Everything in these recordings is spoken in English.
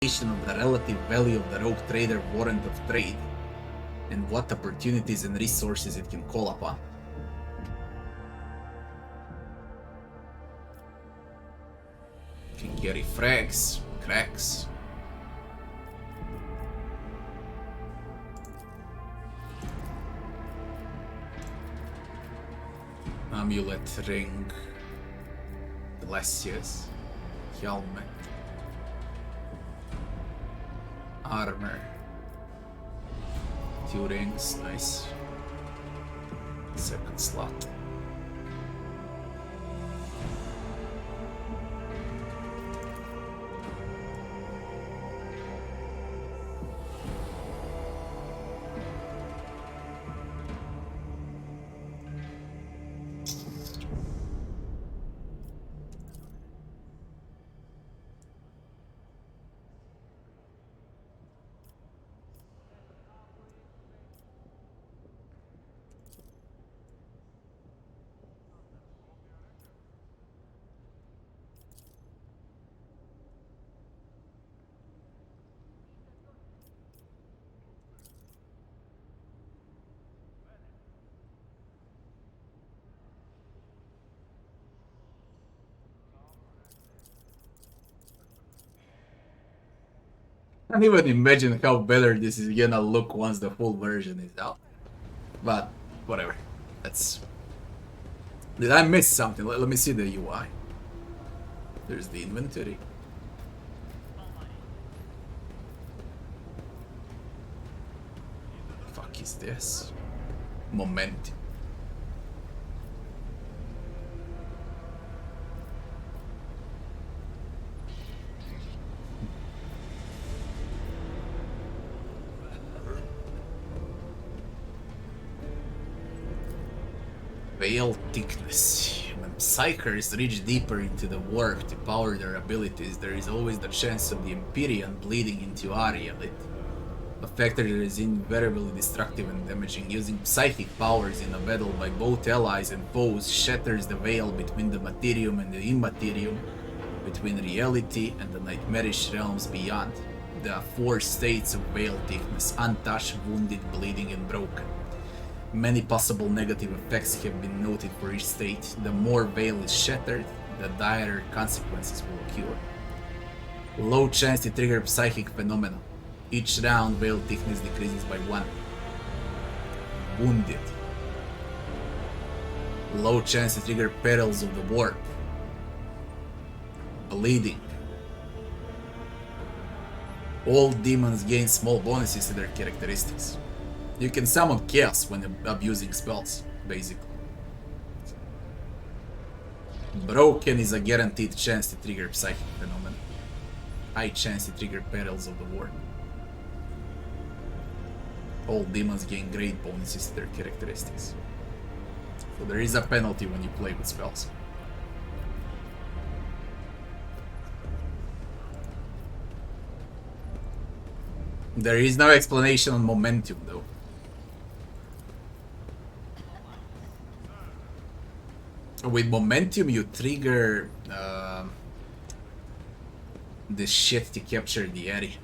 of the relative value of the rogue trader warrant of trade, and what opportunities and resources it can call upon. Can carry frags, cracks. Amulet, ring, glaciers, helmet, armor, 2 rings, nice. Second slot. I can't even imagine how better this is gonna look once the full version is out. But, whatever. That's... Did I miss something? Let me see the UI. There's the inventory. Fuck is this? Momentum. Veil thickness. When psychers reach deeper into the warp to power their abilities, there is always the chance of the Imperium bleeding into our reality. A factor that is invariably destructive and damaging. Using psychic powers in a battle by both allies and foes shatters the veil between the materium and the immaterium, between reality and the nightmarish realms beyond. There are 4 states of veil thickness: untouched, wounded, bleeding, and broken. Many possible negative effects have been noted for each state. The more veil is shattered, the dire consequences will occur. Low chance to trigger psychic phenomena. Each round veil thickness decreases by 1. Wounded. Low chance to trigger perils of the warp. Bleeding. All demons gain small bonuses to their characteristics. You can summon chaos when abusing spells, basically. Broken is a guaranteed chance to trigger psychic phenomena. High chance to trigger perils of the war. All demons gain great bonuses to their characteristics. So there is a penalty when you play with spells. There is no explanation on momentum though. With momentum, you trigger the shit to capture the area.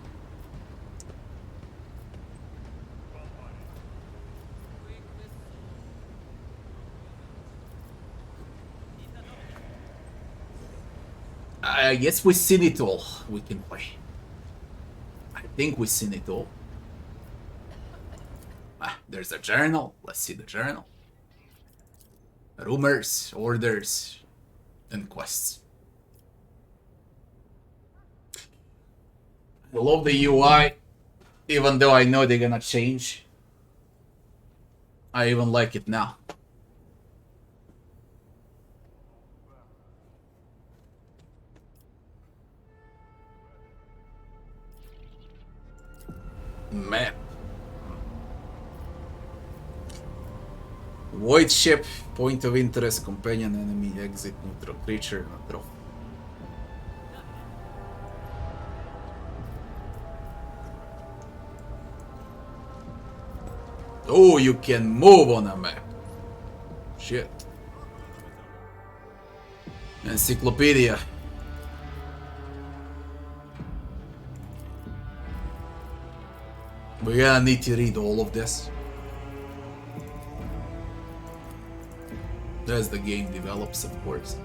I guess we've seen it all. We can play. I think we've seen it all. There's a journal. Let's see the journal. Rumors, orders, and quests. I love the UI, even though I know they're gonna change. I even like it now. Map. Void ship, point of interest, companion enemy, exit, neutral creature, neutral. Oh, you can move on a map. Shit. Encyclopedia. We're gonna need to read all of this as the game develops, of course.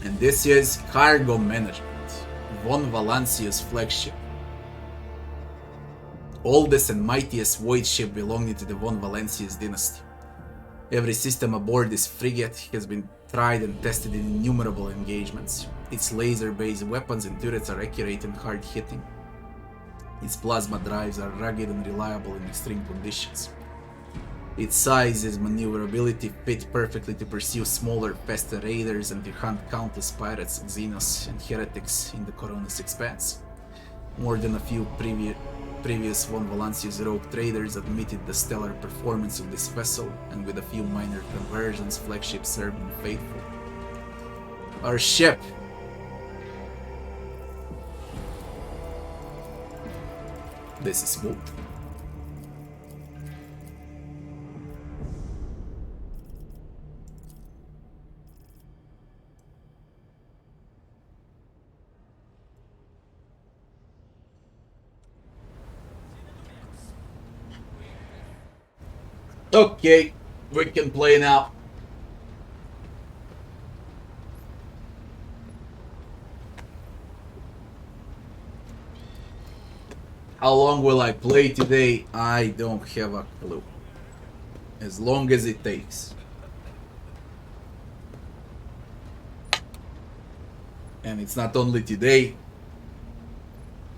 And this is Cargo Management, von Valancius' flagship. Oldest and mightiest void ship belonging to the von Valancius dynasty. Every system aboard this frigate has been tried and tested in innumerable engagements. Its laser-based weapons and turrets are accurate and hard-hitting. Its plasma drives are rugged and reliable in extreme conditions. Its size and maneuverability fit perfectly to pursue smaller, faster raiders and to hunt countless pirates, xenos, and heretics in the Coronis expanse. More than a few previous von Valancius rogue traders admitted the stellar performance of this vessel, and with a few minor conversions, flagship served them faithful. Our ship. This is smooth. Okay, we can play now. How long will I play today? I don't have a clue. As long as it takes. And it's not only today,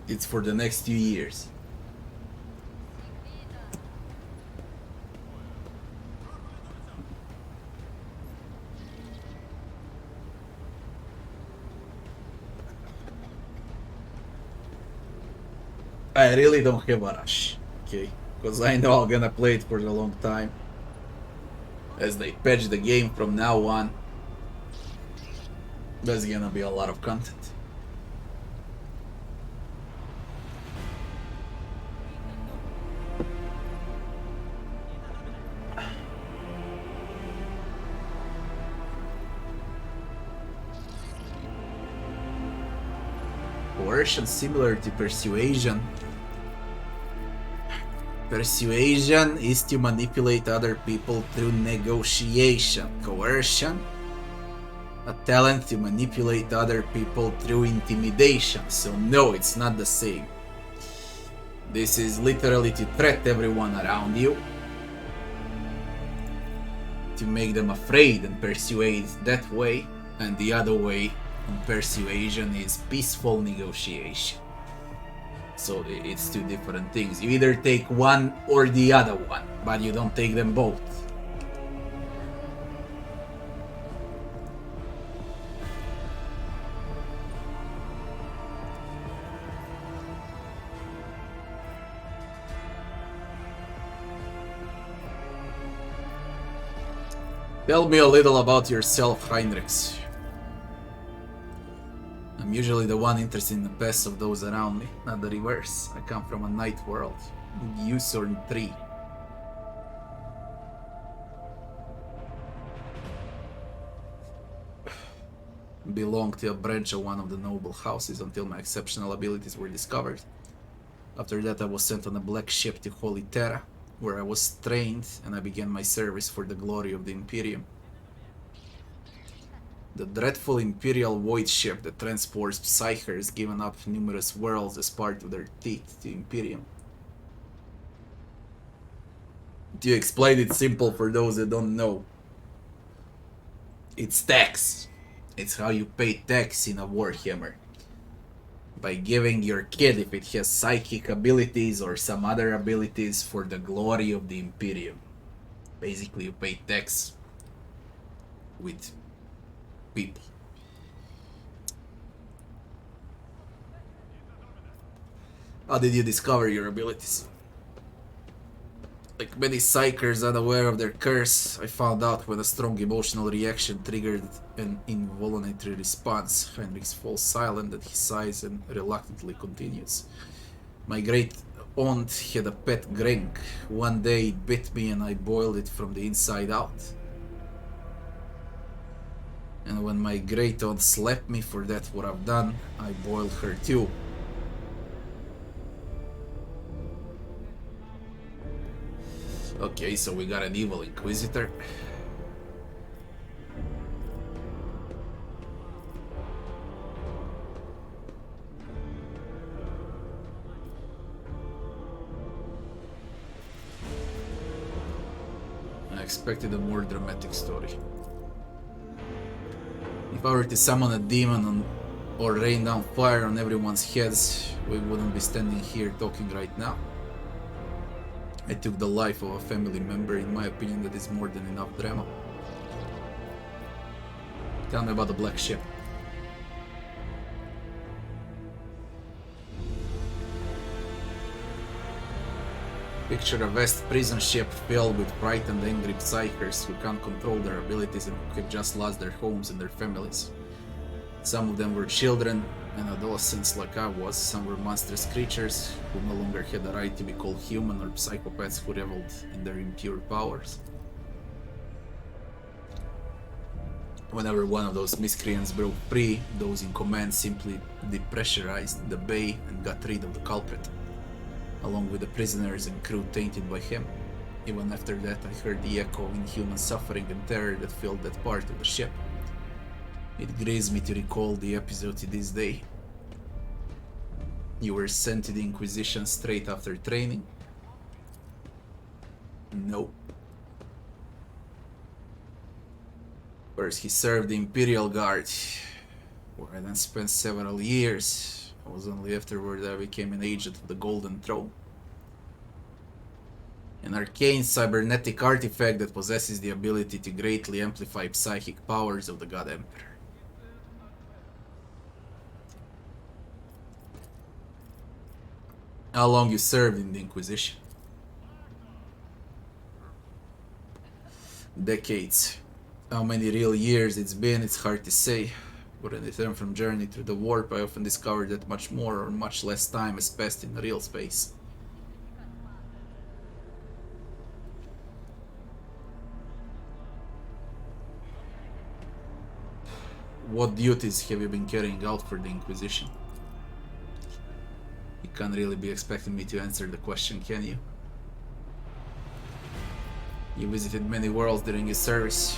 it's for the next 2 years. I really don't have a rush, okay? Because I know I'm gonna play it for a long time. As they patch the game from now on, there's gonna be a lot of content. Coercion similar to persuasion. Persuasion is to manipulate other people through negotiation. Coercion, a talent to manipulate other people through intimidation. So no, it's not the same. This is literally to threat everyone around you, to make them afraid and persuade that way, and the other way in persuasion is peaceful negotiation. So it's two different things. You either take one or the other one, but you don't take them both. Tell me a little about yourself, Hendrix. I'm usually the one interested in the best of those around me, not the reverse. I come from a night world, Usorn 3. Belonged to a branch of one of the noble houses until my exceptional abilities were discovered. After that I was sent on a black ship to Holy Terra, where I was trained and I began my service for the glory of the Imperium. The dreadful Imperial void ship that transports psychers given up numerous worlds as part of their teeth to Imperium. To explain it simple for those that don't know, it's tax. It's how you pay tax in a Warhammer. By giving your kid, if it has psychic abilities or some other abilities, for the glory of the Imperium. Basically you pay tax with people. How did you discover your abilities? Like many psychers unaware of their curse, I found out when a strong emotional reaction triggered an involuntary response. Hendrix falls silent at his sighs and reluctantly continues. My great aunt had a pet grenk. One day it bit me and I boiled it from the inside out. And when my great aunt slapped me for that what I've done, I boiled her too. Okay, so we got an evil inquisitor. I expected a more dramatic story. If I were to summon a demon or rain down fire on everyone's heads, we wouldn't be standing here talking right now. I took the life of a family member. In my opinion, that is more than enough drama. Tell me about the black ship. Picture a vast prison ship filled with frightened, angry psychers who can't control their abilities and who have just lost their homes and their families. Some of them were children and adolescents like I was. Some were monstrous creatures who no longer had the right to be called human, or psychopaths who reveled in their impure powers. Whenever one of those miscreants broke free, those in command simply depressurized the bay and got rid of the culprit, along with the prisoners and crew tainted by him. Even after that, I heard the echo of inhuman suffering and terror that filled that part of the ship. It grieves me to recall the episode to this day. You were sent to the Inquisition straight after training? No. First he served the Imperial Guard, where I then spent several years. It was only afterward that I became an agent of the Golden Throne. An arcane cybernetic artifact that possesses the ability to greatly amplify psychic powers of the God Emperor. How long you served in the Inquisition? Decades. How many real years it's been, it's hard to say. When I return from journey through the warp, I often discover that much more or much less time has passed in real space. What duties have you been carrying out for the Inquisition? You can't really be expecting me to answer the question, can you? You visited many worlds during your service.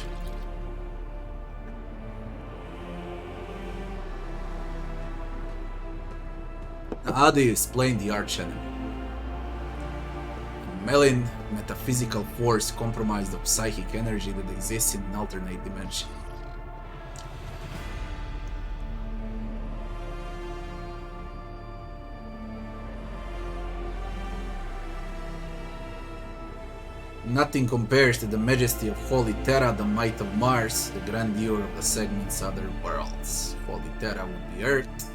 How do you explain the archenemy? A malign metaphysical force comprised of psychic energy that exists in an alternate dimension. Nothing compares to the majesty of Holy Terra, the might of Mars, the grandeur of the segment's other worlds. Holy Terra would be Earth,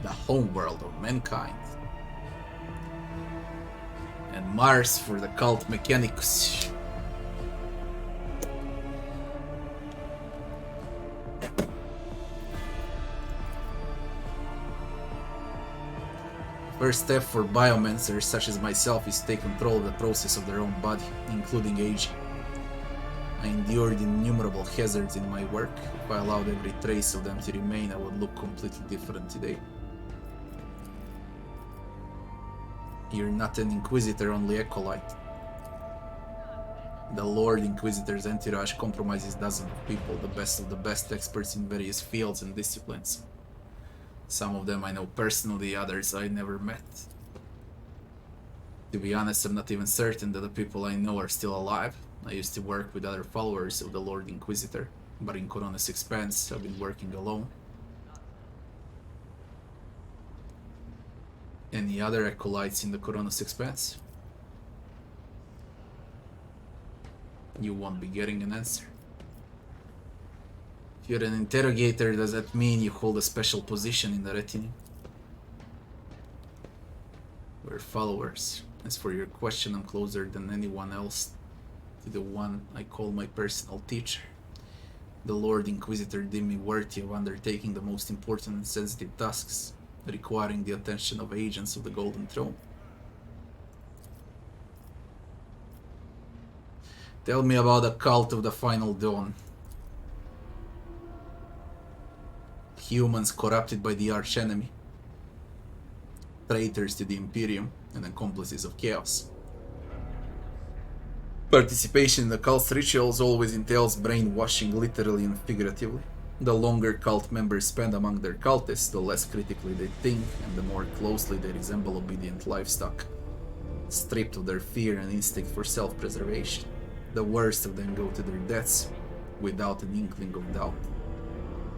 the home world of mankind, and Mars for the cult Mechanicus. First step for biomancers such as myself is to take control of the process of their own body, including aging. I endured innumerable hazards in my work. If I allowed every trace of them to remain, I would look completely different today. You're not an Inquisitor, only Acolyte. The Lord Inquisitor's entourage compromises dozens of people, the best of the best experts in various fields and disciplines. Some of them I know personally, others I never met. To be honest, I'm not even certain that the people I know are still alive. I used to work with other followers of the Lord Inquisitor, but in Coronis Expanse, I've been working alone. Any other acolytes in the Coronis Expanse? You won't be getting an answer. If you're an interrogator, does that mean you hold a special position in the retinue? We're followers. As for your question, I'm closer than anyone else to the one I call my personal teacher. The Lord Inquisitor deemed me worthy of undertaking the most important and sensitive tasks, requiring the attention of agents of the Golden Throne. Tell me about the cult of the Final Dawn. Humans corrupted by the archenemy. traitors to the Imperium and accomplices of chaos. Participation in the cult's rituals always entails brainwashing, literally and figuratively. The longer cult members spend among their cultists, the less critically they think and the more closely they resemble obedient livestock, stripped of their fear and instinct for self-preservation. The worst of them go to their deaths without an inkling of doubt,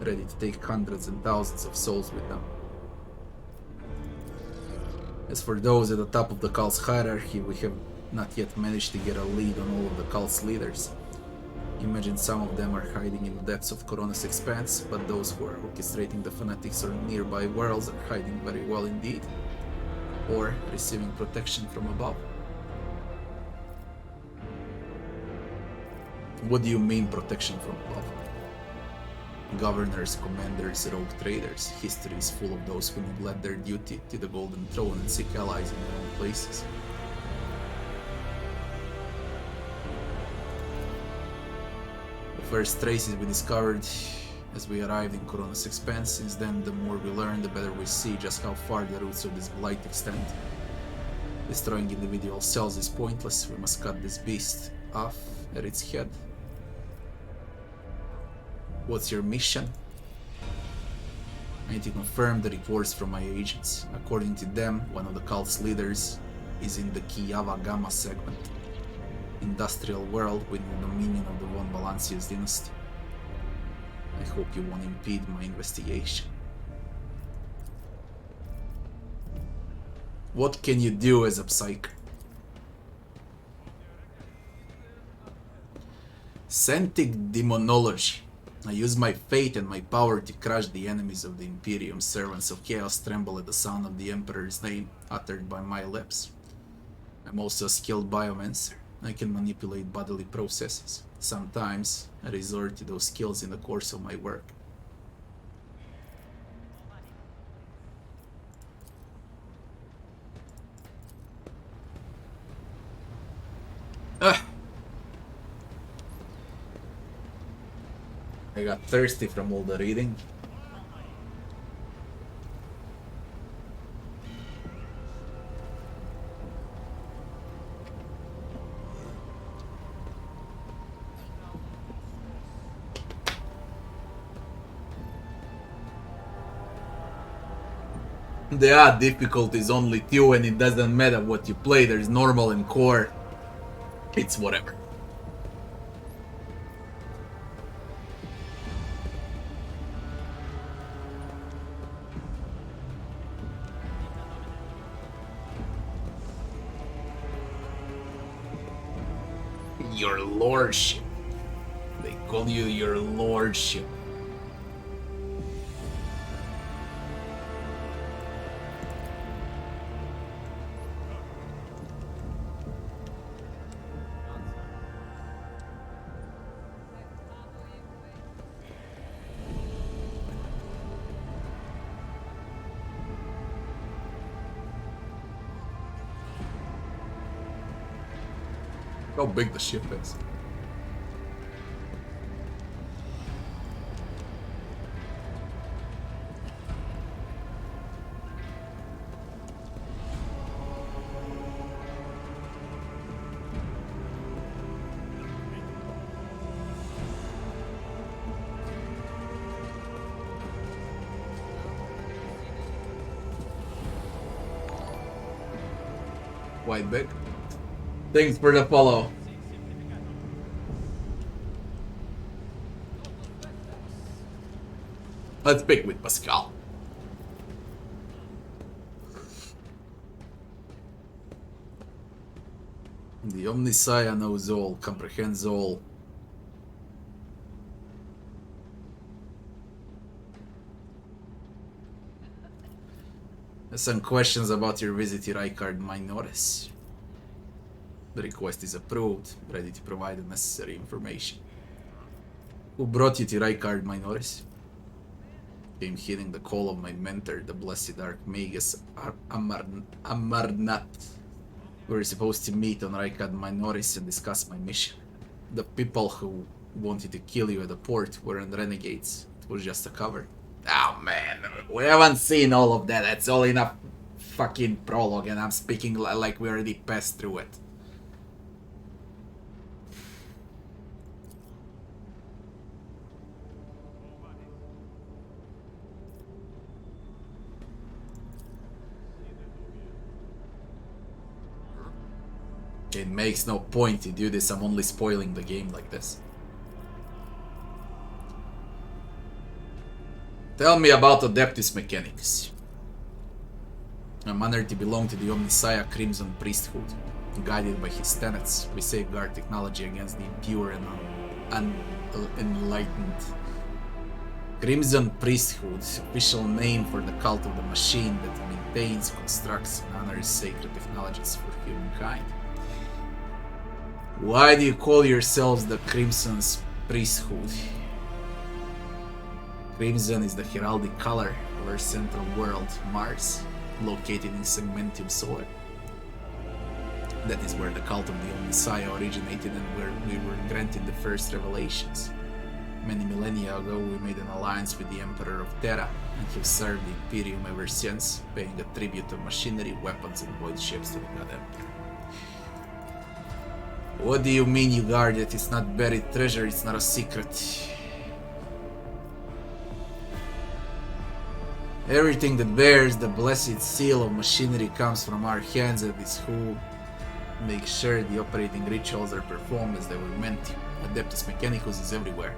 ready to take hundreds and thousands of souls with them. As for those at the top of the cult's hierarchy, we have not yet managed to get a lead on all of the cult's leaders. Imagine some of them are hiding in the depths of Corona's expanse, but those who are orchestrating the fanatics or nearby worlds are hiding very well indeed, or receiving protection from above. What do you mean protection from above? Governors, commanders, rogue traders. History is full of those who neglect their duty to the Golden Throne and seek allies in their own places. The first traces we discovered as we arrived in Corona's expanse. Since then, the more we learn, the better we see just how far the roots of this blight extend. Destroying individual cells is pointless. We must cut this beast off at its head. What's your mission? I need to confirm the reports from my agents. According to them, one of the cult's leaders is in the Kiyava Gamma segment, industrial world within the dominion of the Von Valancius dynasty. I hope you won't impede my investigation. What can you do as a psyker? Scentic demonology. I use my fate and my power to crush the enemies of the Imperium. Servants of chaos tremble at the sound of the Emperor's name uttered by my lips. I'm also a skilled biomancer. I can manipulate bodily processes. Sometimes I resort to those skills in the course of my work. I got thirsty from all the reading. There are difficulties only two, and it doesn't matter what you play. There's normal and core. It's whatever. Your lordship. They call you your lordship. How big the ship is. Quite big. Thanks for the follow. Let's pick with Pascal. The Omniscience knows all, comprehends all. Some questions about your visit to Rykard Minoris. The request is approved, ready to provide the necessary information. Who brought you to Rykard Minoris? Came heeding the call of my mentor, the blessed Archmagus Amarnat. We were supposed to meet on Rykard Minoris and discuss my mission. The people who wanted to kill you at the port weren't renegades. It was just a cover. Oh man, we haven't seen all of that. That's all enough fucking prologue and I'm speaking like we already passed through it. It makes no point to do this, I'm only spoiling the game like this. Tell me about Adeptus Mechanicus. I'm honored to belong to the Omnissiah Crimson Priesthood. Guided by his tenets, we safeguard technology against the impure and unenlightened. Crimson Priesthood, official name for the cult of the machine that maintains, constructs, and honors sacred technologies for humankind. Why do you call yourselves the Crimson's Priesthood? Crimson is the heraldic color of our central world, Mars, located in Segmentium Solar. That is where the cult of the Omnissiah originated and where we were granted the first revelations. Many millennia ago we made an alliance with the Emperor of Terra and have served the Imperium ever since, paying a tribute of machinery, weapons and void ships to the God Emperor. What do you mean you guard it? It's not buried treasure, it's not a secret. Everything that bears the blessed seal of machinery comes from our hands, and is who make sure the operating rituals are performed as they were meant to. Adeptus Mechanicus is everywhere.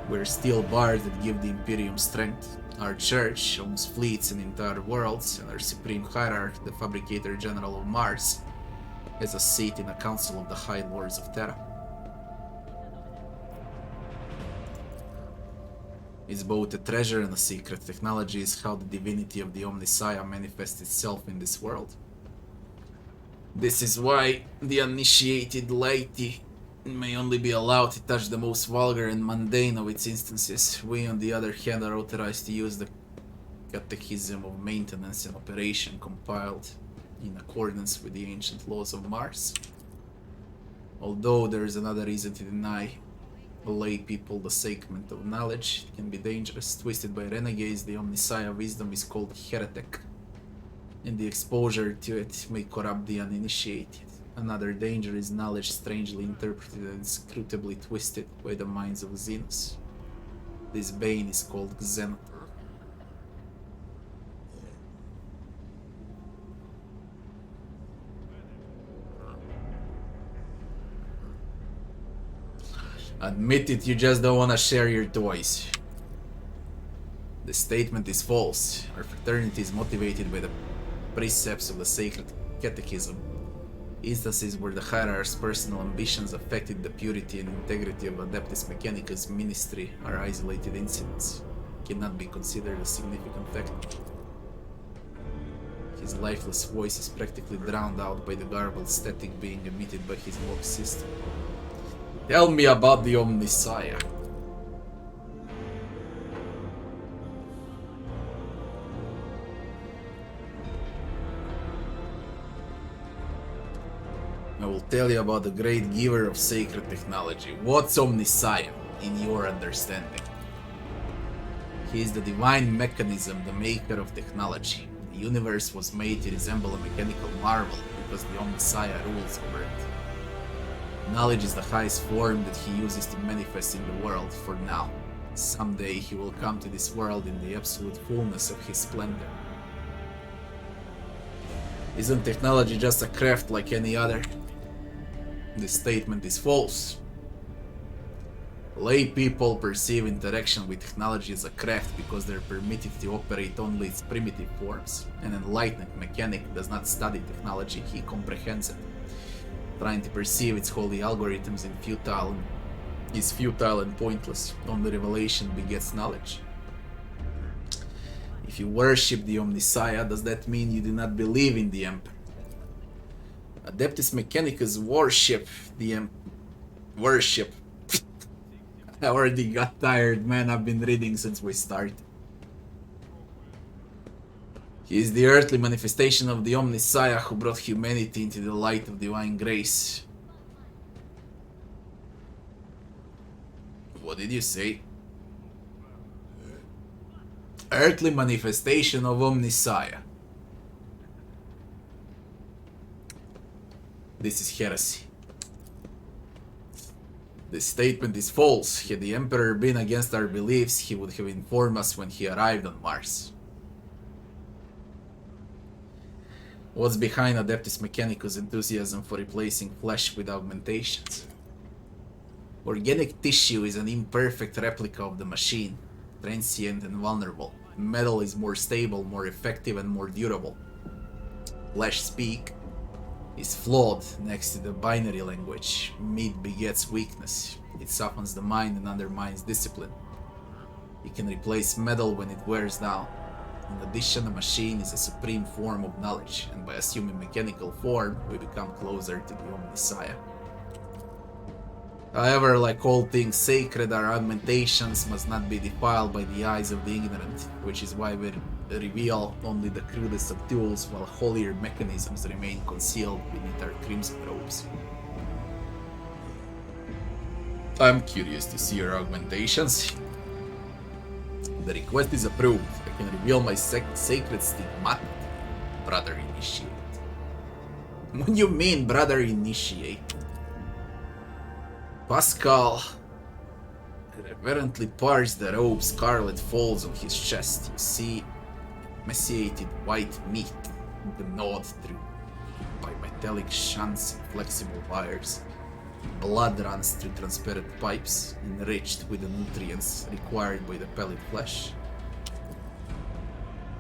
We're steel bars that give the Imperium strength. Our church owns fleets and entire worlds, and our supreme hierarch, the Fabricator General of Mars, has a seat in a council of the High Lords of Terra. It's both a treasure and a secret. Technology is how the divinity of the Omnissiah manifests itself in this world. This is why the uninitiated laity may only be allowed to touch the most vulgar and mundane of its instances. We, on the other hand, are authorized to use the Catechism of Maintenance and Operation compiled in accordance with the ancient laws of Mars. Although there is another reason to deny lay people the sacrament of knowledge, it can be dangerous. Twisted by renegades, the Omnissiah wisdom is called heretic, and the exposure to it may corrupt the uninitiated. Another danger is knowledge strangely interpreted and inscrutably twisted by the minds of Xenos. This bane is called Xenother. Admit it, you just don't want to share your toys. The statement is false. Our fraternity is motivated by the precepts of the sacred catechism. Instances where the hierarch's personal ambitions affected the purity and integrity of Adeptus Mechanicus' ministry are isolated incidents, cannot be considered a significant factor. His lifeless voice is practically drowned out by the garbled static being emitted by his warp system. Tell me about the Omnissiah. I will tell you about the great giver of sacred technology. What's Omnissiah, in your understanding? He is the divine mechanism, the maker of technology. The universe was made to resemble a mechanical marvel because the Omnissiah rules over it. Knowledge is the highest form that he uses to manifest in the world for now. Someday he will come to this world in the absolute fullness of his splendor. Isn't technology just a craft like any other? This statement is false. Lay people perceive interaction with technology as a craft because they're permitted to operate only its primitive forms. An enlightened mechanic does not study technology, he comprehends it. Trying to perceive its holy algorithms is futile and pointless. Only revelation begets knowledge. If you worship the Omnissiah, does that mean you do not believe in the Emperor? Adeptus Mechanicus worship the Worship. I already got tired, man. I've been reading since we started. He is the earthly manifestation of the Omnissiah who brought humanity into the light of divine grace. What did you say? Earthly manifestation of Omnissiah. This is heresy. This statement is false. Had the Emperor been against our beliefs, he would have informed us when he arrived on Mars. What's behind Adeptus Mechanicus' enthusiasm for replacing flesh with augmentations? Organic tissue is an imperfect replica of the machine, transient and vulnerable. Metal is more stable, more effective, and more durable. Flesh speak is flawed next to the binary language. Meat begets weakness. It softens the mind and undermines discipline. It can replace metal when it wears down. In addition, a machine is a supreme form of knowledge, and by assuming mechanical form, we become closer to the Omnissiah. However, like all things sacred, our augmentations must not be defiled by the eyes of the ignorant, which is why we reveal only the crudest of tools, while holier mechanisms remain concealed beneath our crimson robes. I'm curious to see your augmentations. The request is approved. I can reveal my sacred stigmata, brother initiate. What do you mean, brother initiate? Pascal reverently parts the robe, scarlet folds on his chest. You see emaciated white meat gnawed through by metallic shunts and flexible wires. Blood runs through transparent pipes, enriched with the nutrients required by the pellet flesh.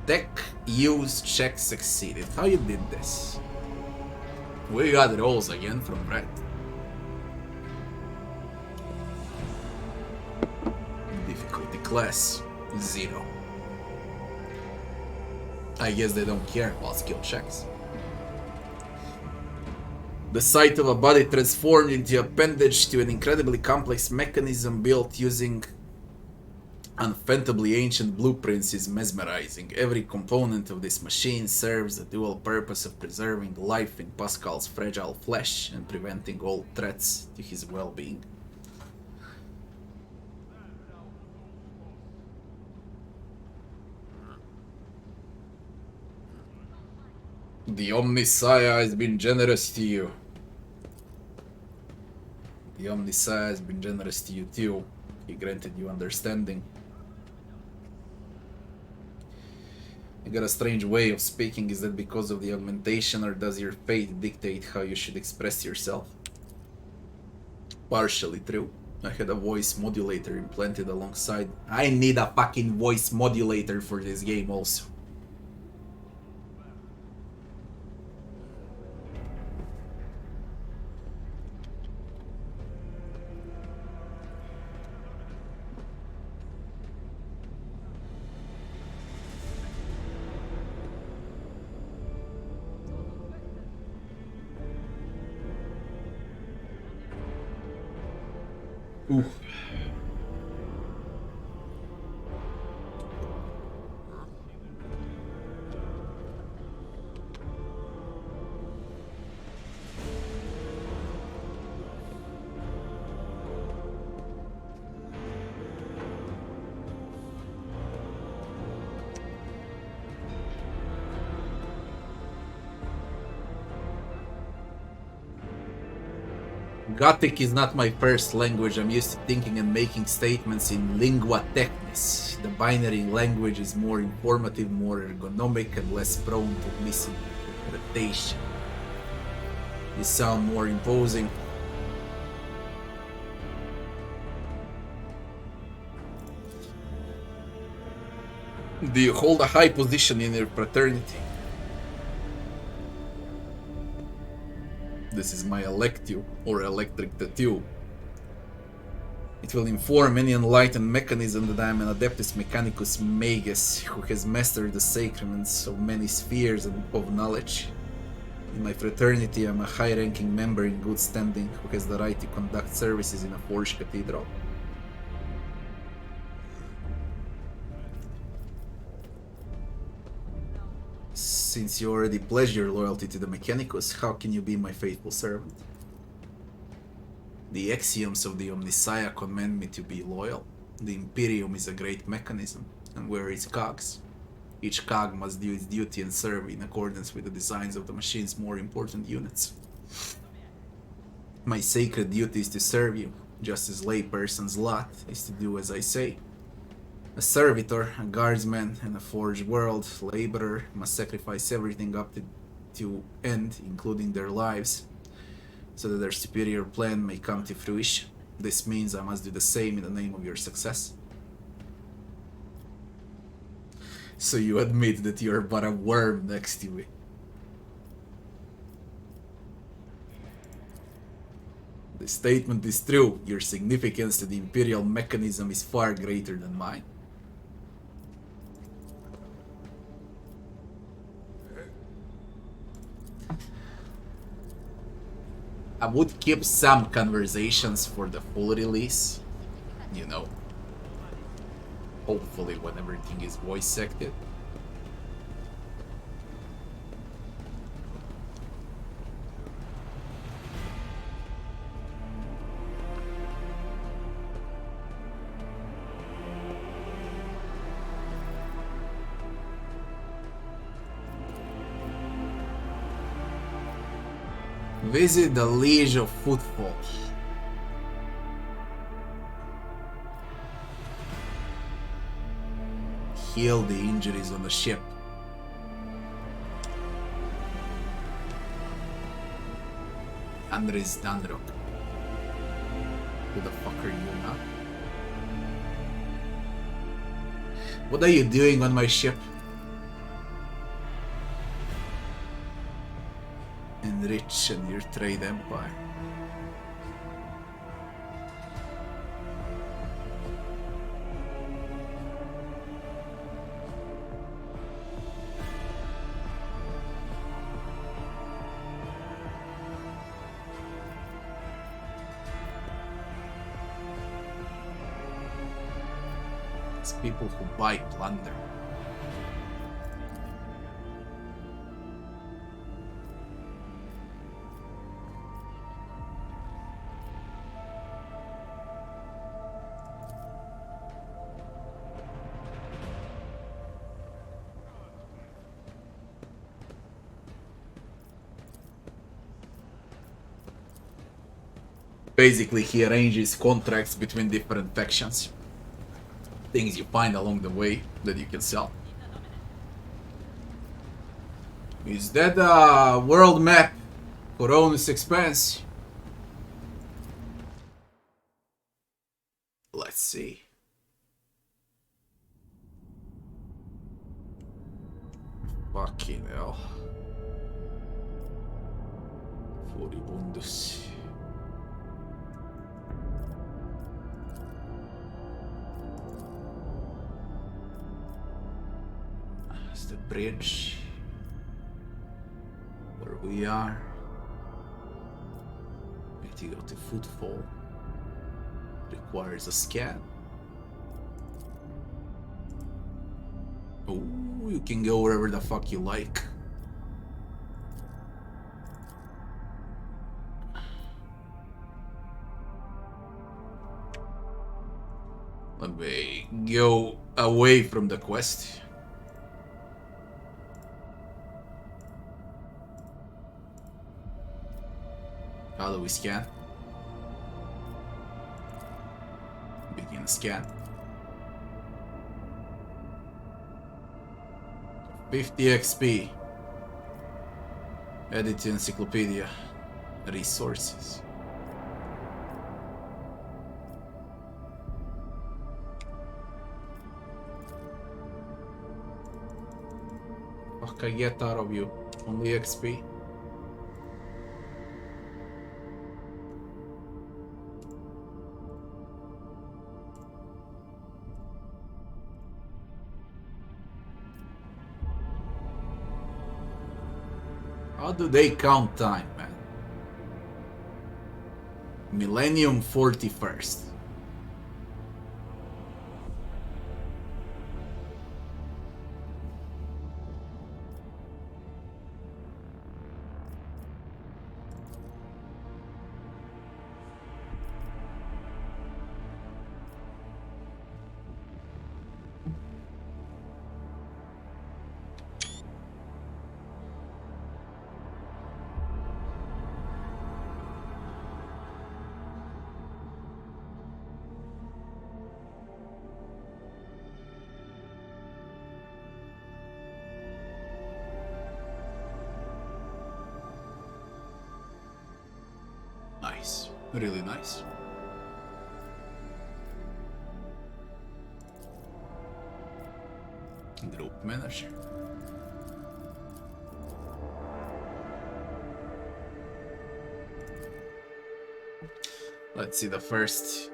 Tech use check succeeded. How you did this? We got rolls again from Red. Difficulty class 0. I guess they don't care about skill checks. The sight of a body transformed into appendage to an incredibly complex mechanism built using unfathomably ancient blueprints is mesmerizing. Every component of this machine serves the dual purpose of preserving life in Pascal's fragile flesh and preventing all threats to his well-being. The Omnissiah has been generous to you. The Omnissiah has been generous to you too. He granted you understanding. You got a strange way of speaking. Is that because of the augmentation, or does your fate dictate how you should express yourself? Partially true. I had a voice modulator implanted alongside. I need a fucking voice modulator for this game also. Oof. Gothic is not my first language. I'm used to thinking and making statements in lingua technis. The binary language is more informative, more ergonomic, and less prone to misinterpretation. You sound more imposing. Do you hold a high position in your fraternity? This is my electio, or electric tattoo. It will inform any enlightened mechanism that I am an Adeptus Mechanicus Magus who has mastered the sacraments of many spheres of knowledge. In my fraternity, I am a high-ranking member in good standing who has the right to conduct services in a forged cathedral. Since you already pledged your loyalty to the Mechanicus, how can you be my faithful servant? The axioms of the Omnissiah command me to be loyal. The Imperium is a great mechanism, and we're its cogs. Each cog must do its duty and serve in accordance with the designs of the machine's more important units. My sacred duty is to serve you, just as layperson's lot is to do as I say. A servitor, a guardsman, in a forged world, laborer must sacrifice everything up to end, including their lives, so that their superior plan may come to fruition. This means I must do the same in the name of your success. So you admit that you're but a worm next to me. The statement is true. Your significance to the Imperial mechanism is far greater than mine. I would keep some conversations for the full release, you know. Hopefully when everything is voice acted. Visit the Liege of Footfalls. Heal the injuries on the ship. Andres Danrock. Who the fuck are you now? What are you doing on my ship? Enrich your trade empire. It's people who buy plunder. Basically, he arranges contracts between different factions. Things you find along the way that you can sell. Is that a world map for owner's expense? Let's see. Fucking hell. Furibundus. The bridge where we are. Need to go to Footfall. Requires a scan. Oh, you can go wherever the fuck you like. Let me go away from the quest. How do we scan? Begin scan. 50 XP. Edit to encyclopedia. Resources. What can I get out of you? Only XP. How do they count time, man? Millennium 41st. Really nice. Group manager. Let's see the first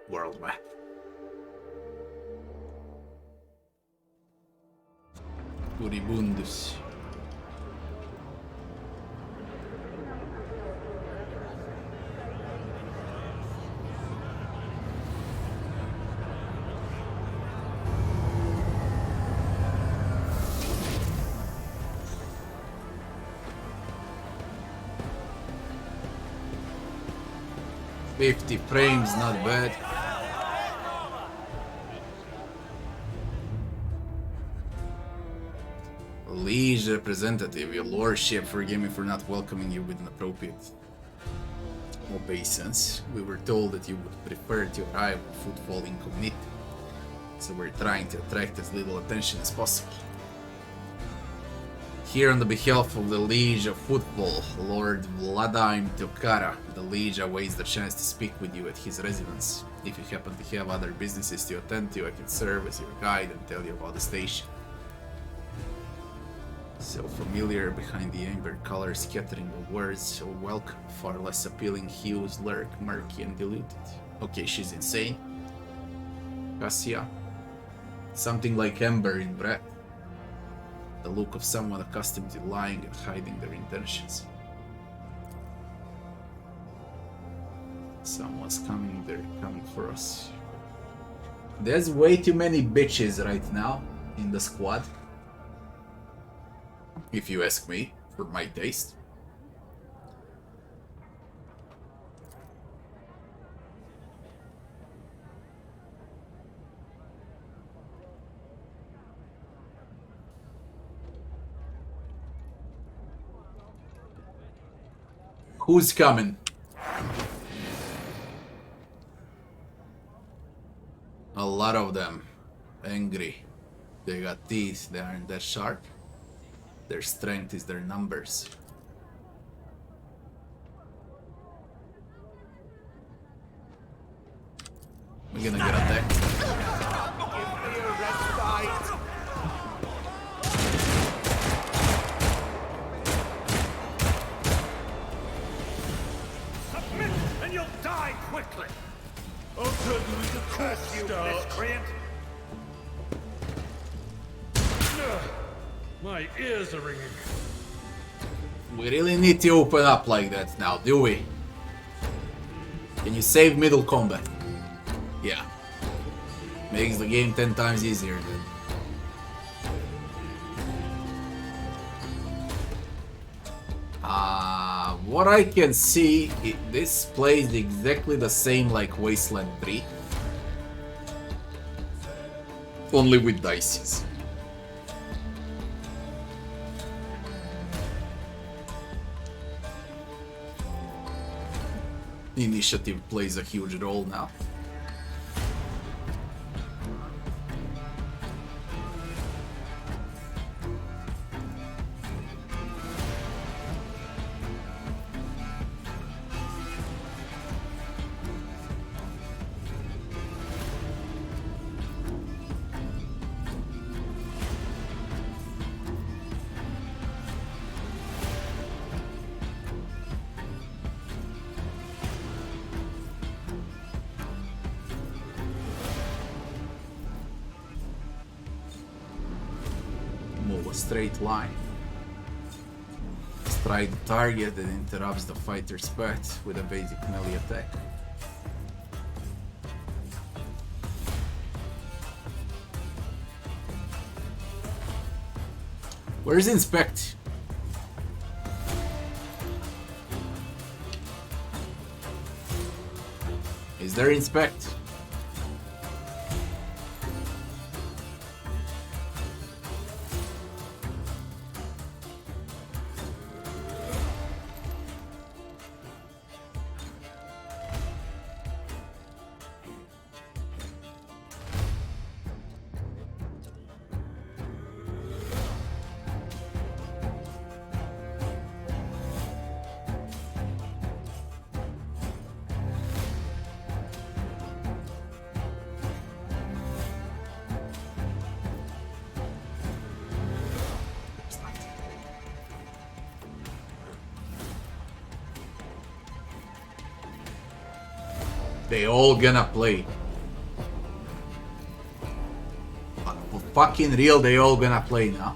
world map. Furibundus. $50 frames, not bad. Liege representative, your lordship, forgive me for not welcoming you with an appropriate obeisance. We were told that you would prefer to arrive on Footfall incognito, so we're trying to attract as little attention as possible. Here on the behalf of the Liege of Footfall, Lord Vladaim Tokara, the Liege awaits the chance to speak with you at his residence. If you happen to have other businesses to attend to, I can serve as your guide and tell you about the station. So familiar behind the amber color scattering of words, so welcome. Far less appealing hues lurk, murky and diluted. Okay, she's insane. Cassia. Something like amber in breath. The look of someone accustomed to lying and hiding their intentions. Someone's coming, they're coming for us. There's way too many bitches right now in the squad. If you ask me, for my taste. Who's coming? A lot of them. Angry. They got teeth, they aren't that sharp. Their strength is their numbers. We're gonna get attacked. Submit and you'll die quickly. I'll certainly curse you, miscreant. My ears are ringing. We really need to open up like that now, do we? Can you save middle combat? Yeah. Makes the game 10 times easier then. What I can see, this plays exactly the same like Wasteland 3. Only with dices. Initiative plays a huge role now. Straight line. Strike the target and interrupts the fighter's path with a basic melee attack. Where's Inspect? Is there Inspect? They all gonna play. For fucking real, they all gonna play now.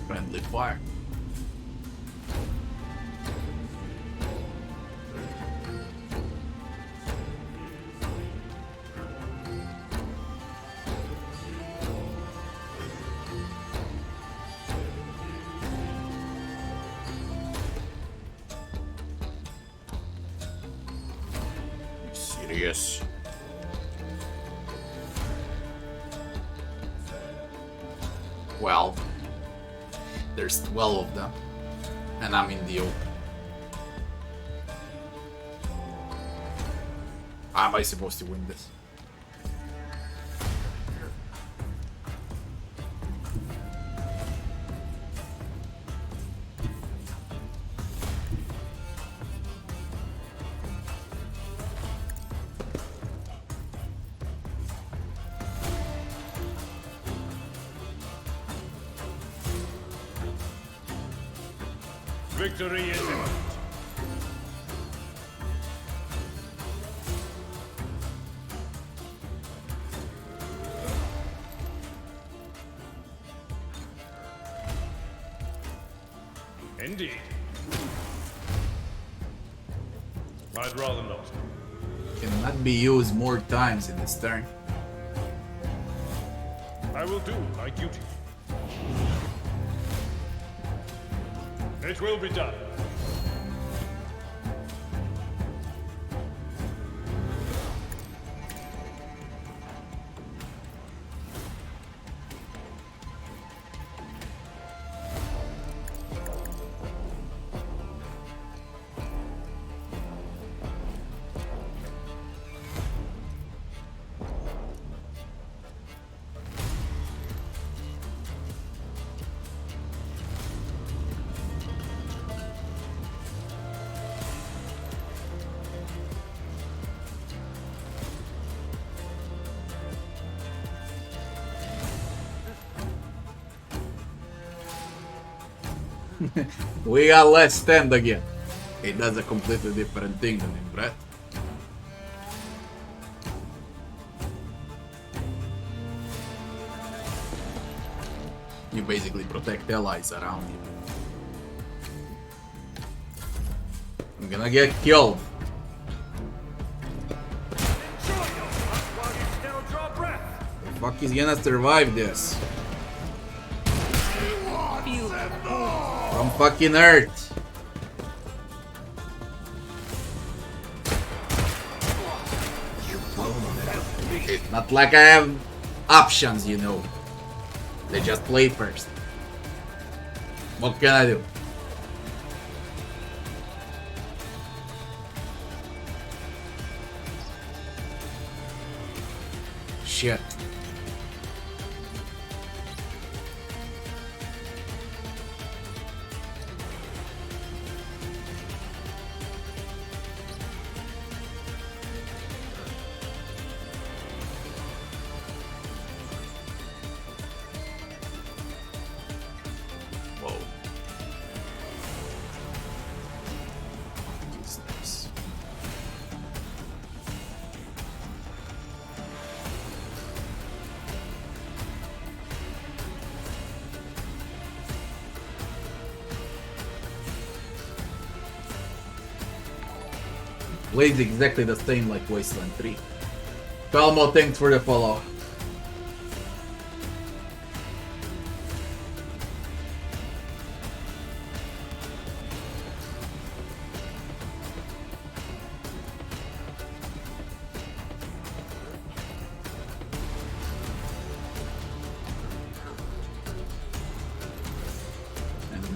Friendly fire. Serious? Well, there's 12 of them, and I'm in the open. How am I supposed to win this? Victory is imminent. Indeed. I'd rather not. Cannot be used more times in this turn. I will do my duty. It will be done. We got less stand again. It does a completely different thing than in Brett. You basically protect allies around you. I'm gonna get killed. Enjoy your fun while you still draw breath. The fuck is gonna survive this? From fucking Earth. It's not like I have options, you know. They just play first. What can I do? Shit. Whoa. Is this? Plays exactly the same like Wasteland 3. Calmo, thanks for the follow.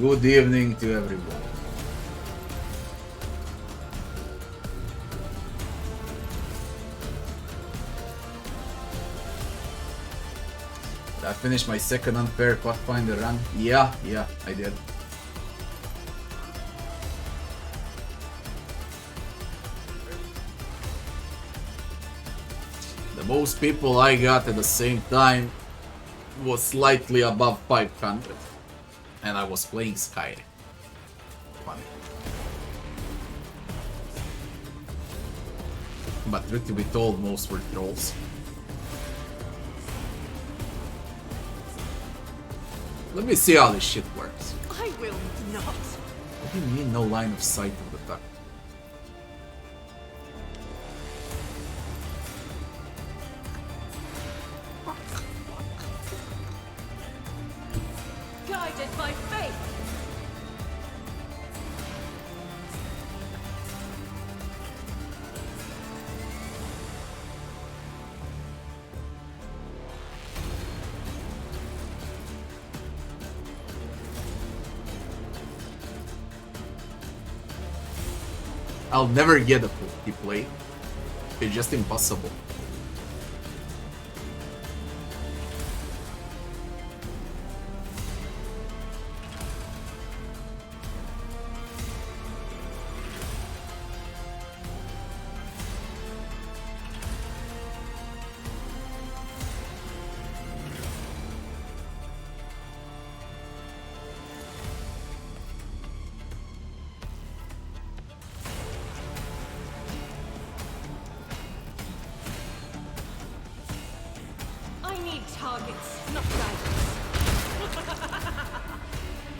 Good evening to everyone. Did I finish my second unfair Pathfinder run? Yeah, I did. The most people I got at the same time was slightly above 500. And I was playing Skyrim. Funny. But truth to be told, most were trolls. Let me see how this shit works. I will not. What do you mean no line of sight of the duck? Guided by faith. I'll never get a 50 play. It's just impossible.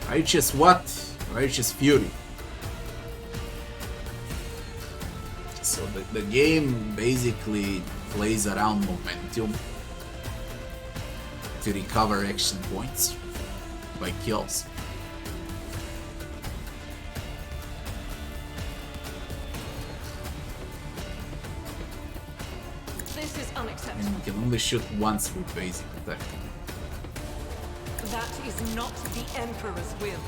Righteous what? Righteous Fury. So the game basically plays around momentum to recover action points by kills. This is unacceptable. And you can only shoot once with basic attack. That is not the Emperor's will.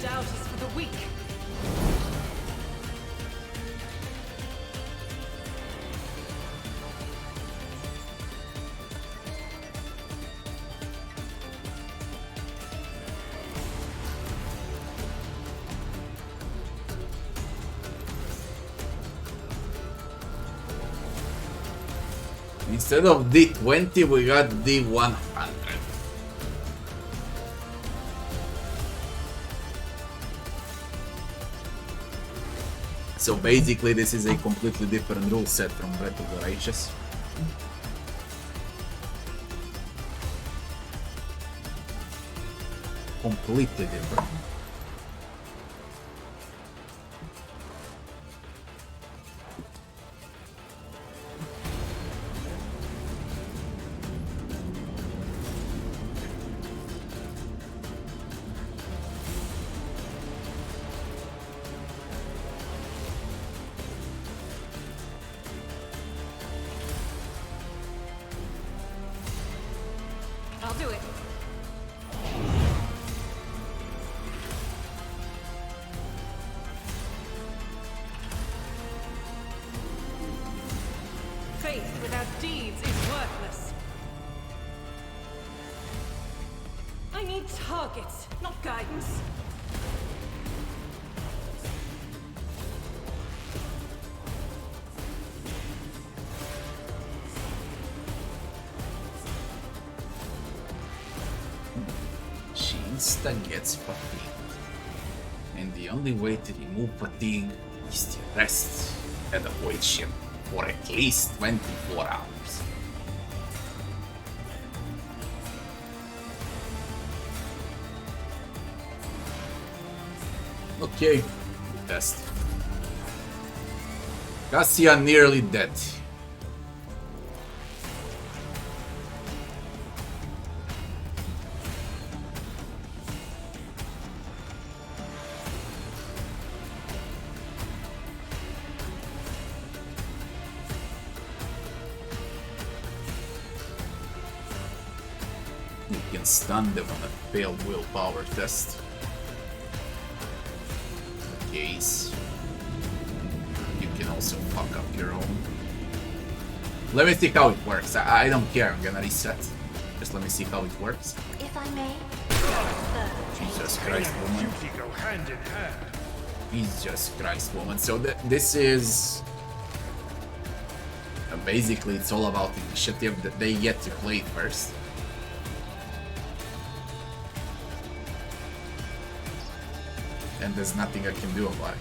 Doubt is for the weak. Instead of D20, we got D100. So basically this is a completely different rule set from Breath of the Righteous. Completely different. I'll do it. Faith without deeds is worthless. I need targets, not guidance. She insta gets fatigued. And the only way to remove fatigue is to rest and avoid ship for at least 24 hours. Okay, good test. Cassia nearly dead. You can stun them on a failed willpower test. Case. You can also fuck up your own. Let me see how it works. I don't care, I'm gonna reset. Just let me see how it works. If I may. Jesus Christ, woman. Duty go hand in hand. Jesus Christ, woman. So this is... basically, it's all about initiative that they get to play first. And there's nothing I can do about it.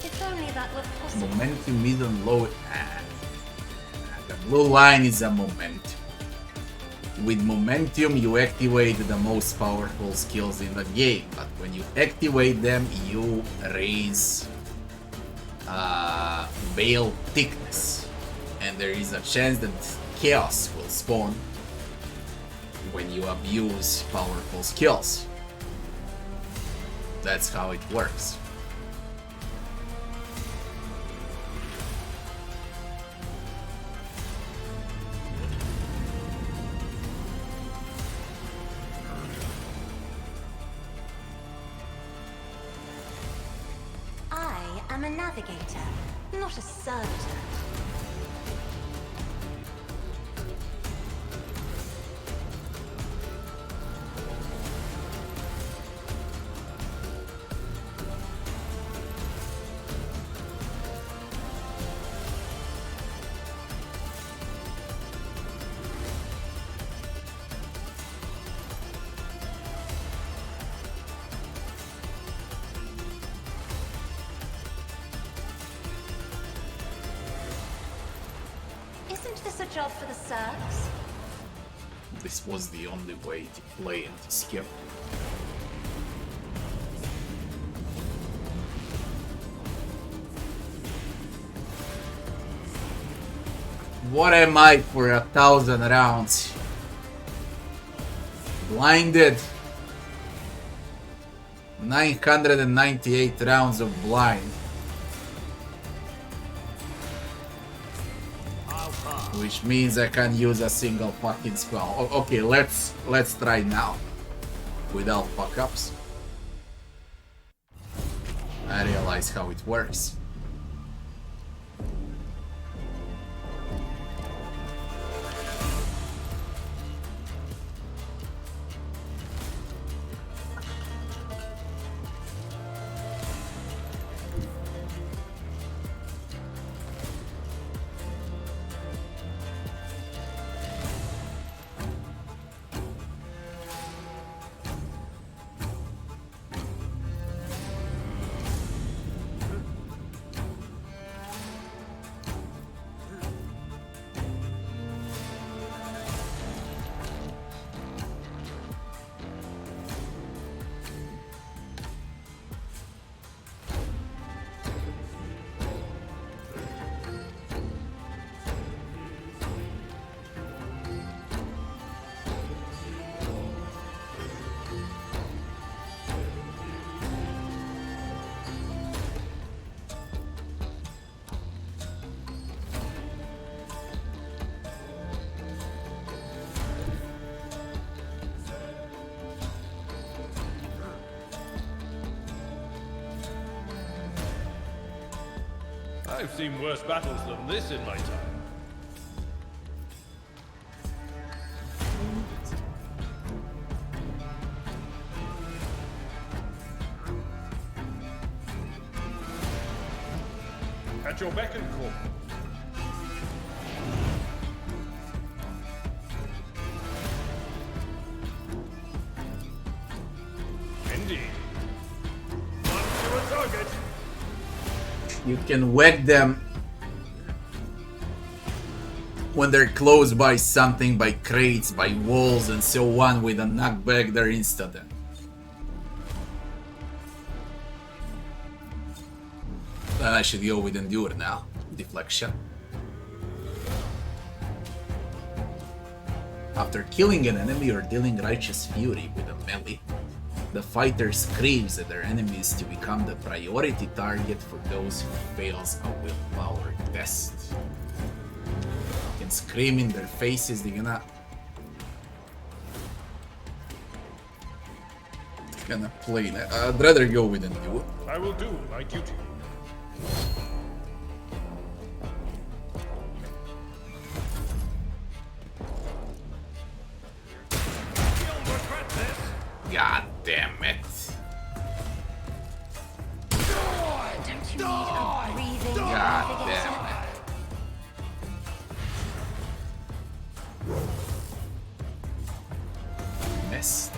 If only that were possible. Momentum mid and low. The blue line is a momentum. With momentum, you activate the most powerful skills in the game, but when you activate them, you raise veil thickness, and there is a chance that chaos will spawn when you abuse powerful skills. That's how it works. I'm a navigator, not a servitor. Isn't this a job for the serfs? This was the only way to play and to skip. What am I for 1,000 rounds? Blinded. 998 rounds of blind. Which means I can't use a single fucking spell. Okay, let's try now. Without fuck-ups. I realize how it works. I've seen worse battles than this in my time. At your beck and call. Indeed. One to a target. You can whack them when they're close by something, by crates, by walls and so on. With a knockback, they're instant. Then I should go with Endure now. Deflection. After killing an enemy or dealing Righteous Fury with a melee, The fighter screams at their enemies to become the priority target for those who fails a willpower test. You can scream in their faces, they're gonna play that. I'd rather go with them do it. I will do my duty. You'll regret this. God damn it. Don't you need a breathing God navigator? damn it. Missed.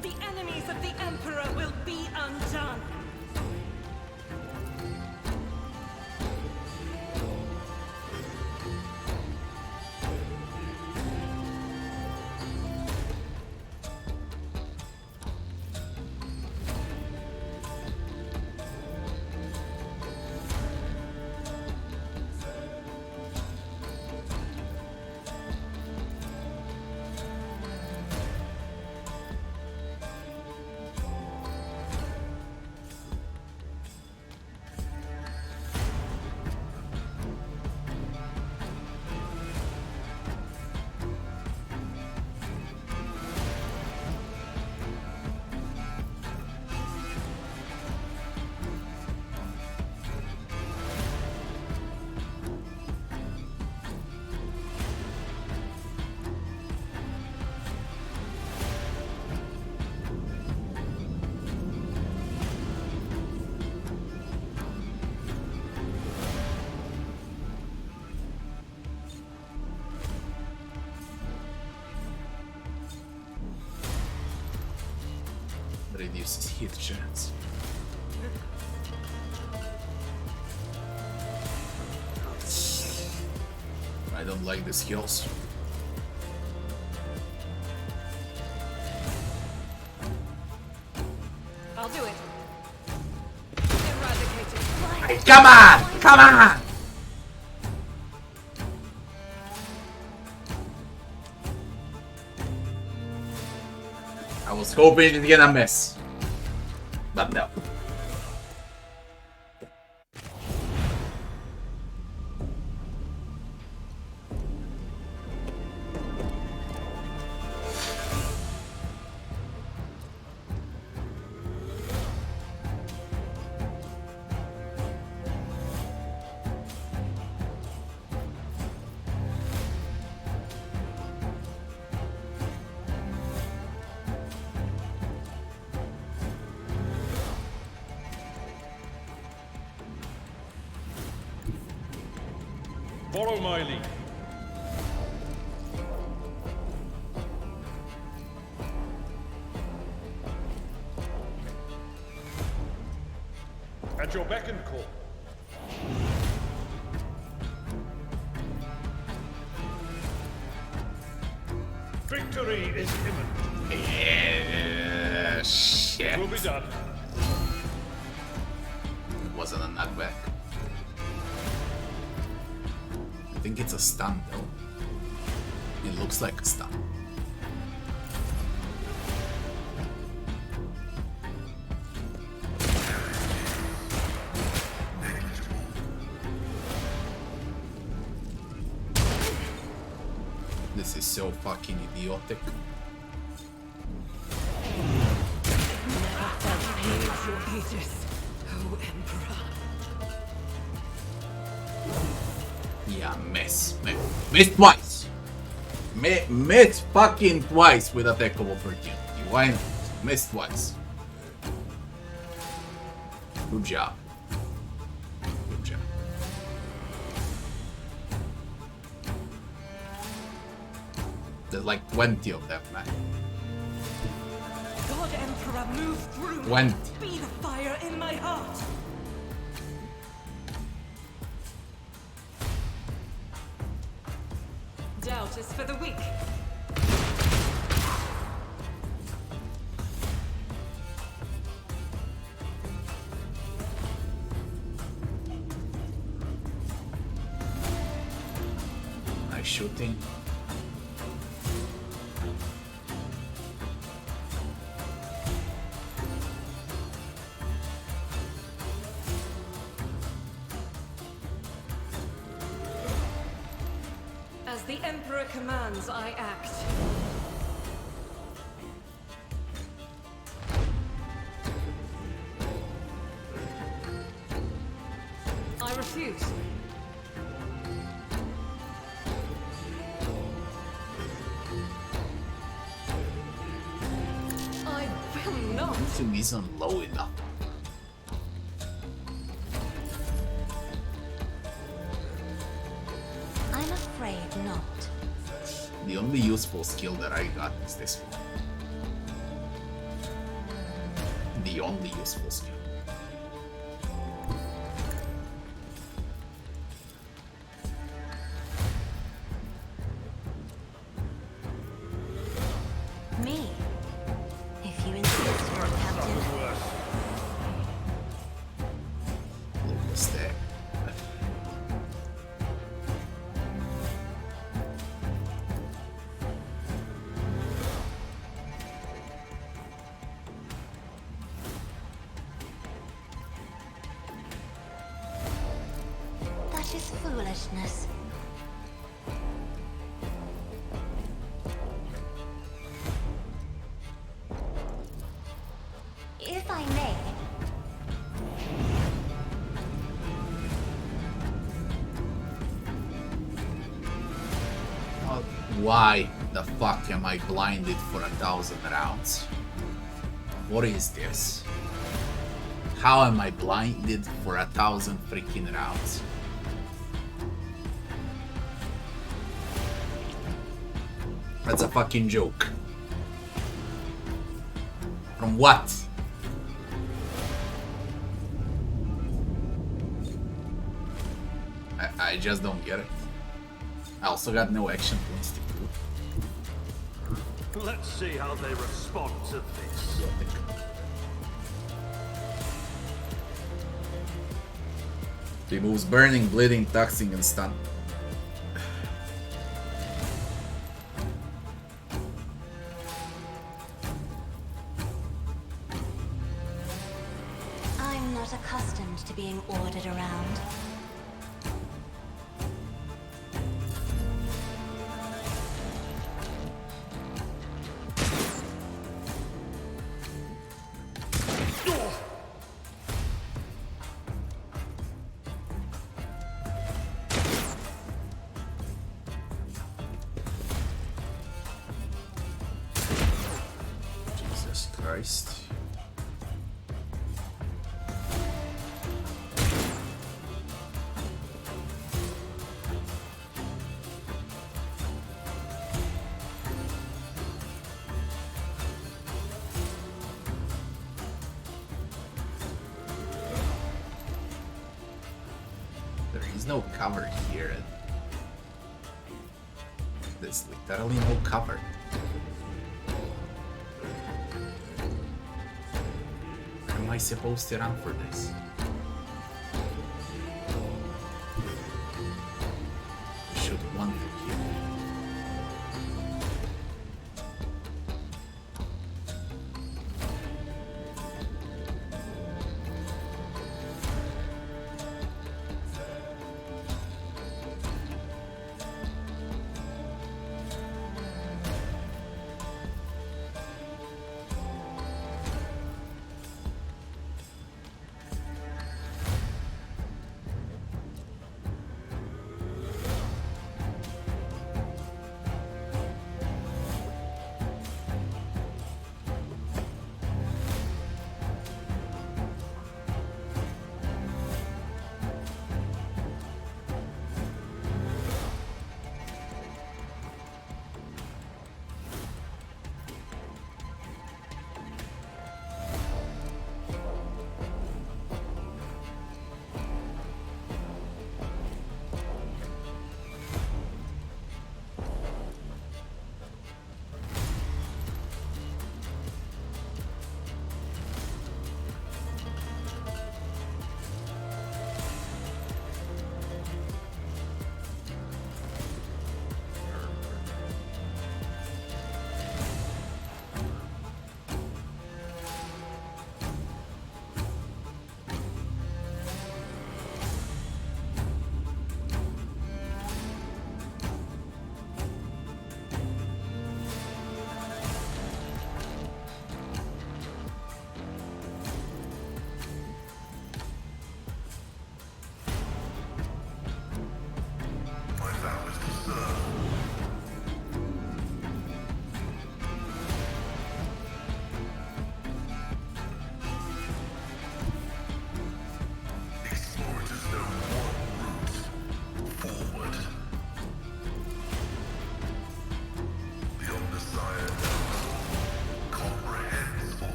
The enemies of the Emperor will be undone. Reduces hit chance. I don't like the skills. I'll do it. Eradicated. Hey, come on! Come on! I was hoping it's gonna miss. But no. Follow my lead. At your beck and call. Victory is imminent. Yeah, shit. It will be done. It wasn't a knockback. I think it's a stun though. It looks like a stun. This is so fucking idiotic. Your aegis, O Emperor. Yeah, miss. Miss twice. Miss fucking twice with attack of opportunity. Why not? Miss twice. Good job. Good job. There's like 20 of them, man. God Emperor, move through me. 20. Be the fire in my heart. Doubt is for the weak. Nice shooting. As the Emperor commands, I act. I refuse. I will not. Momentum isn't low enough. I'm afraid not. The only useful skill that I got is this one. The only useful skill. Me? If you insist, Captain. Little mistake. That is foolishness. If I may, Why the fuck am I blinded for 1,000 rounds? What is this? How am I blinded for 1,000 freaking rounds? That's a fucking joke. From what? I just don't get it. I also got no action points to prove. Let's see how they respond to this. He moves burning, bleeding, toxing, and stun. I'm not accustomed to being ordered around. Jesus Christ. There is no cover here. There's literally no cover. Where am I supposed to run for this? Shoot one from here.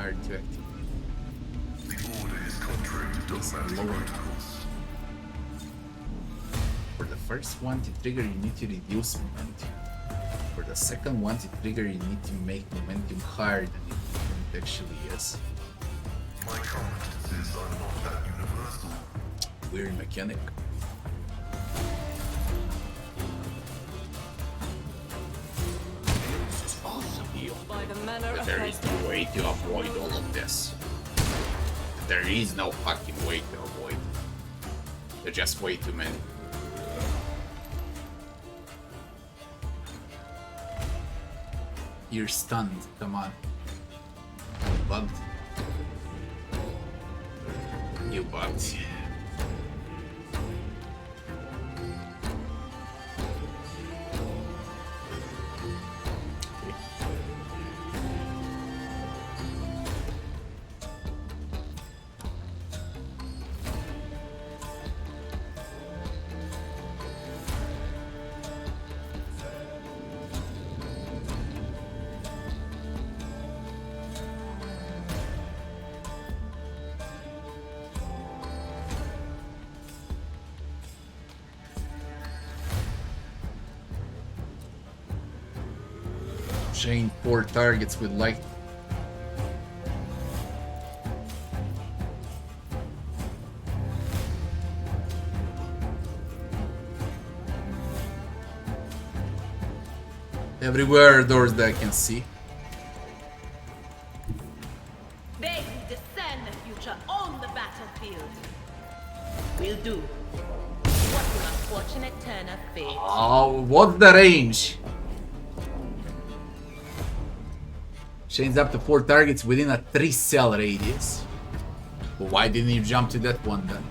hard to activate. The order is contrary to dogmatic protocols. For the first one to trigger, you need to reduce momentum. For the second one to trigger, you need to make momentum higher than it actually is. My competencies are not that universal. Weird mechanic. This is awesome heal. By the manner But of there thy is no way to avoid all of this. There is no fucking way to avoid. There are just way too many. You're stunned, come on. You bugged. You bugged. Chain 4 targets with light. Everywhere are doors that I can see. They who discern the future on the battlefield will do what an unfortunate turn of fate. Oh, what's the range? Chains up to 4 targets within a 3 cell radius. But why didn't you jump to that one then?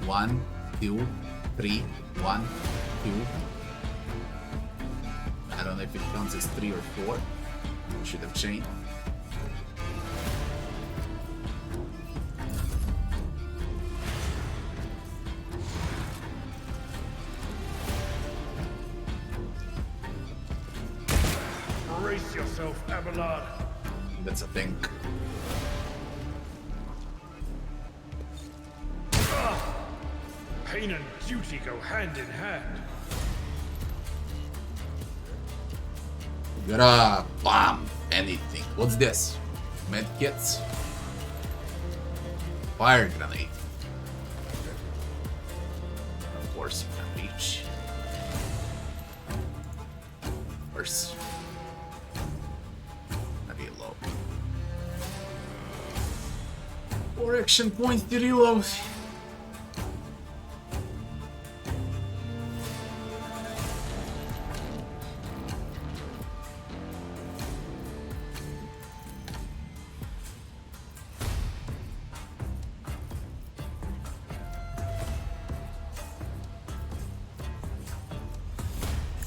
1, 2, 3, 1, 2. I don't know if it counts as 3 or 4. Should have chained. Brace yourself, Abelard. That's a thing. Pain and duty go hand in hand. You gotta bomb anything. What's this? Medkits? Fire grenade. Of course you can reach. Of course. Maybe low. 4 action points to reload.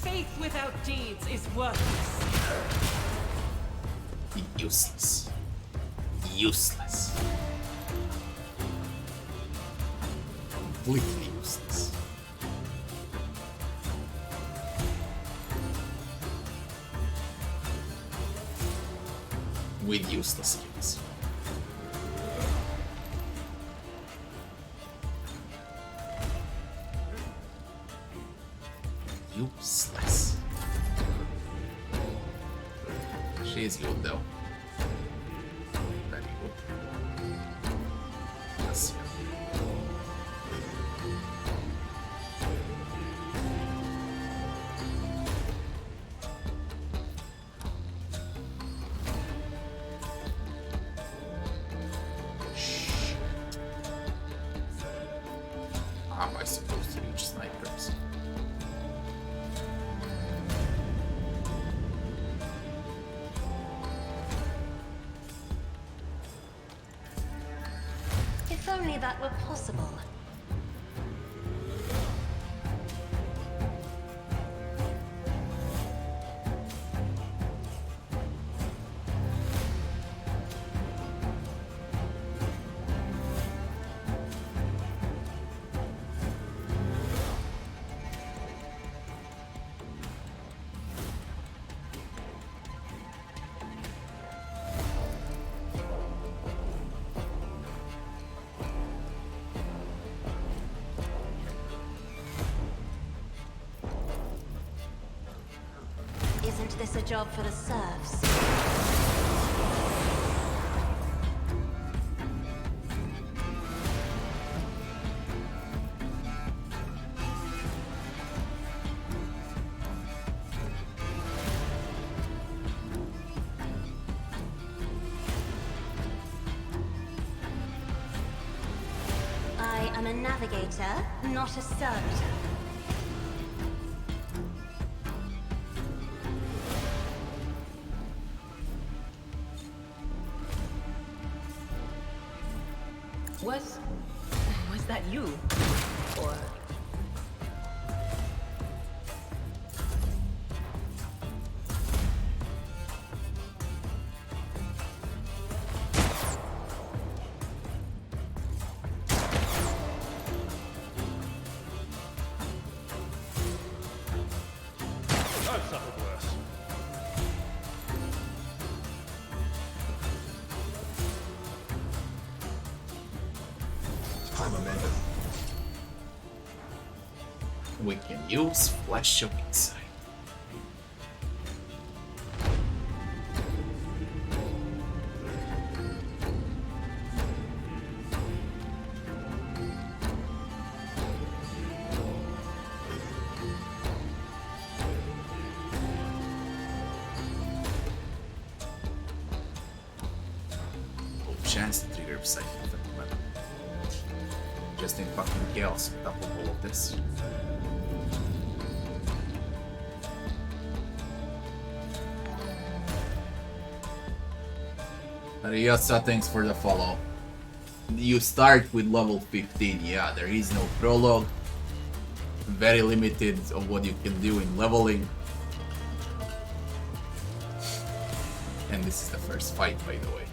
Faith without deeds is worthless. Useless. Useless. Completely useless. With useless skills. Useless. She is good though. Very good. Let's see. How am I supposed to reach snipers? If only that were possible. job for the serfs. I am a navigator, not a servitor. Was that you? Or... I've suffered worse. High momentum. We can use Flash of Insight. Oh, chance to trigger psychic effect weapon. Just in fucking chaos on top of all of this. Area settings for the follow. You start with level 15, yeah, there is no prologue. Very limited of what you can do in leveling. And this is the first fight, by the way.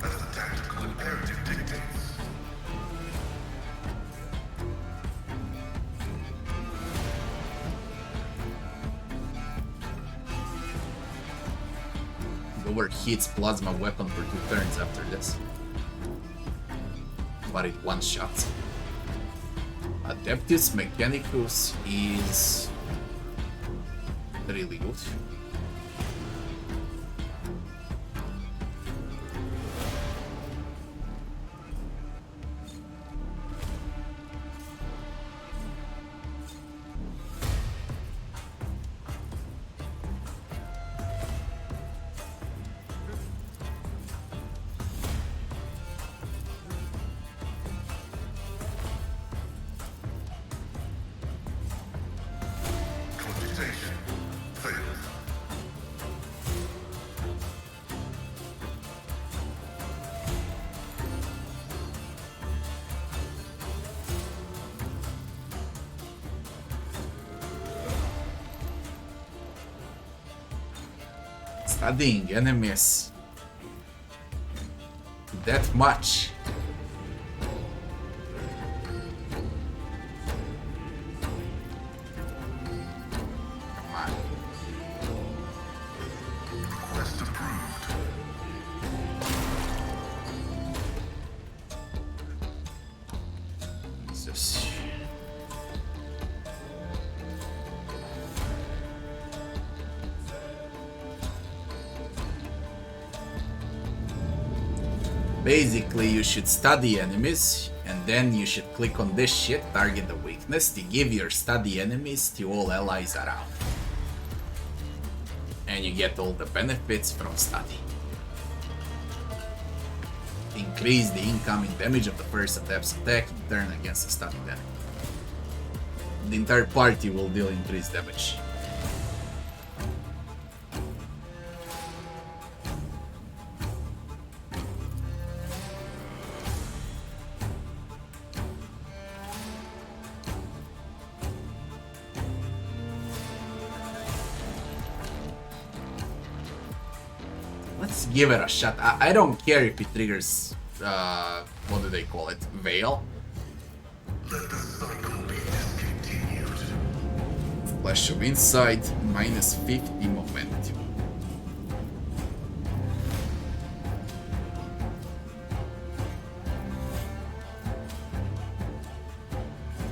As the tactical imperative dictates. Lower hits plasma weapon for 2 turns after this. But it one-shots. Adeptus Mechanicus is really good. Computation failed. Studying enemies that much. Come on. Request approved. Jesus. Basically, you should study enemies, and then you should click on this shit, target the weakness, to give your study enemies to all allies around. And you get all the benefits from study. Increase the incoming damage of the first adept's attack in turn against a studied enemy. The entire party will deal increased damage. just give it a shot. I don't care if it triggers, what do they call it? Veil? Let the cycle be discontinued. Flash of Insight, minus 50 momentum.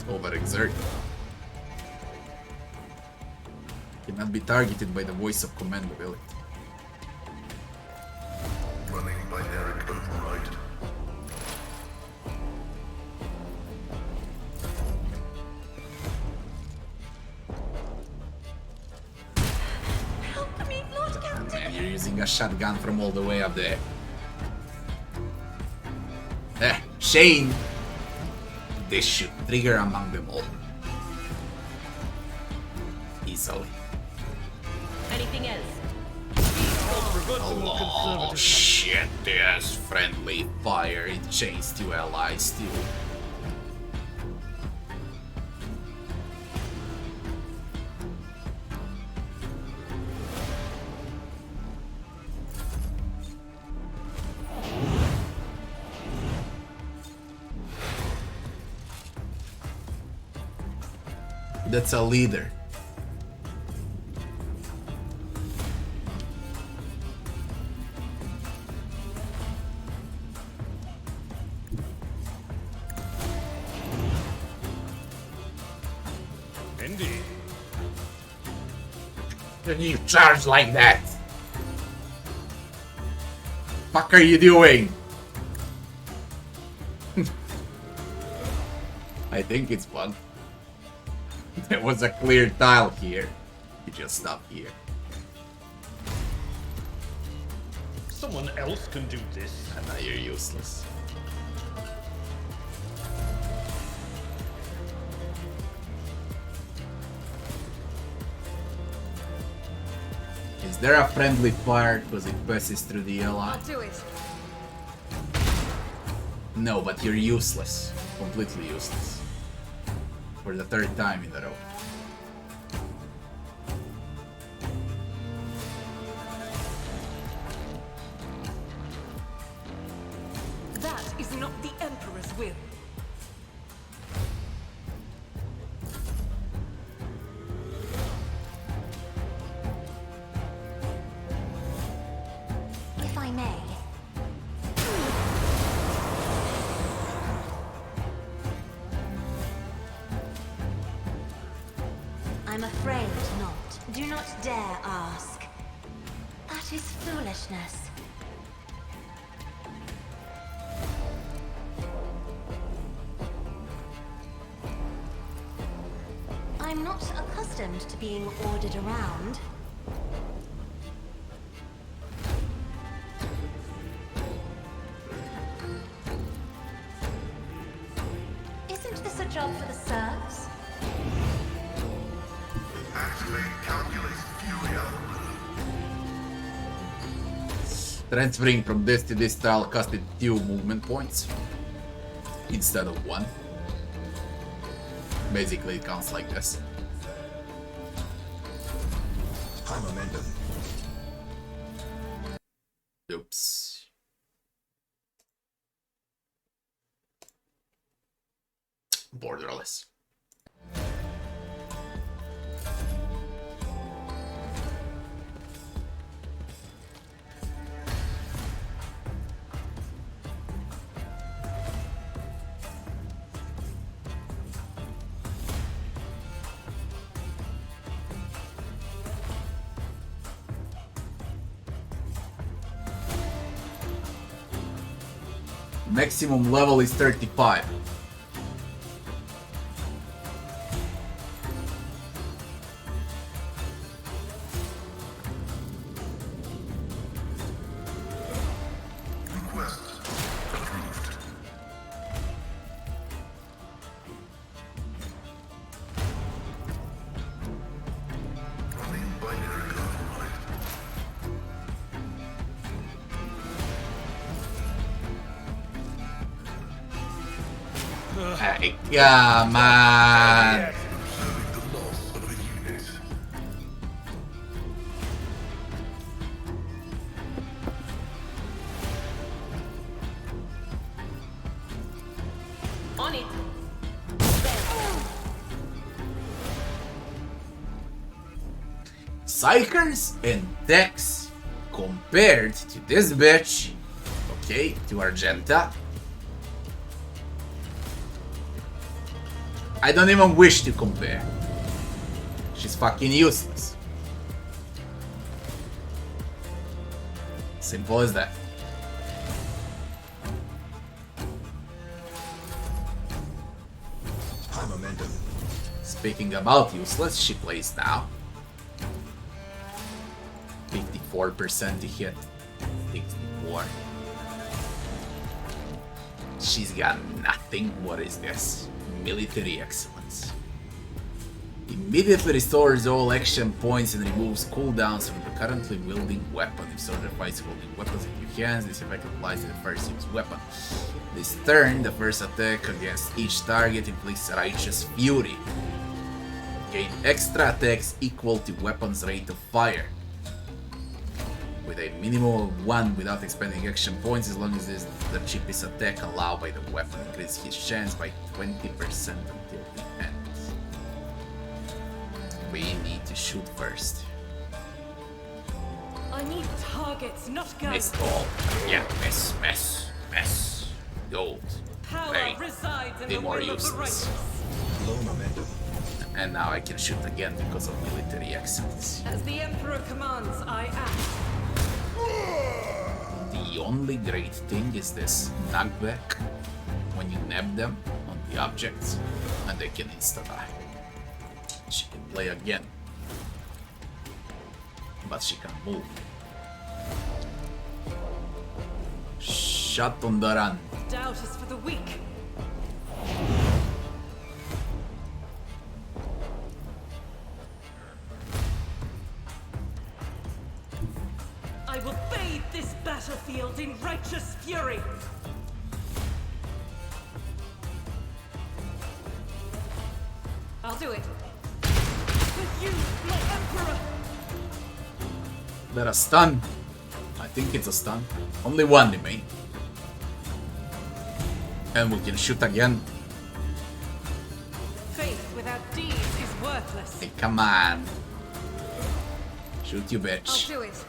Overexert. Cannot be targeted by the voice of command ability. Running binary override. Help me, Lord Captain. Man, you're using a shotgun from all the way up there. Shane! This should trigger among them all. Easily. Anything else? Oh shit, there's friendly fire. It chains two allies too. That's a leader. Indeed. Can you charge like that? Fuck are you doing? I think it's fun. There was a clear tile here. You just stop here. Someone else can do this. And now you're useless. Is there a friendly fire because it passes through the ally? I'll do it. No, but you're useless. Completely useless. For the third time in a row. That is not the Emperor's will. If I may. I'm afraid not. Do not dare ask. That is foolishness. I'm not accustomed to being ordered around. Isn't this a job for the serfs? Activate calculate fury algorithm. Transferring from this to this tile costed 2 movement points instead of 1. Basically it counts like this. High momentum. Oops. Borderless. Maximum level is 35. Request approved. Running binary override. Hey, come on. Observing the loss of a unit. On it. Psychers and techs compared to this bitch, okay, to Argenta. I don't even wish to compare. She's fucking useless. Simple as that. High momentum. Speaking about useless, she plays now. 54% to hit. 64. She's got nothing. What is this? Military excellence. Immediately restores all action points and removes cooldowns from the currently wielding weapon. If soldier fights holding weapons in your hands, this effect applies to the first used weapon. This turn, the first attack against each target inflicts Righteous Fury. Gain extra attacks equal to weapon's rate of fire. With a minimum of 1 without expending action points, as long as this is the cheapest attack allowed by the weapon, increases his chance by 20% until the end. We need to shoot first. I need targets, not guns. Missed all. Yeah, miss. Gold. Power Great. resides in The the more will of the useless. righteous. Low momentum. And now I can shoot again because of military excellence. As the Emperor commands, I act. The only great thing is this knockback when you nab them on the objects and they can insta-die. She can play again, but she can move. Shot on the run. Doubt is for the weak. I will bathe this battlefield in righteous fury. I'll do it. With you, my Emperor! That a stun? I think it's a stun. Only one remain. And we can shoot again. Faith without deeds is worthless. Hey, come on. Shoot, you I'll bitch. do it.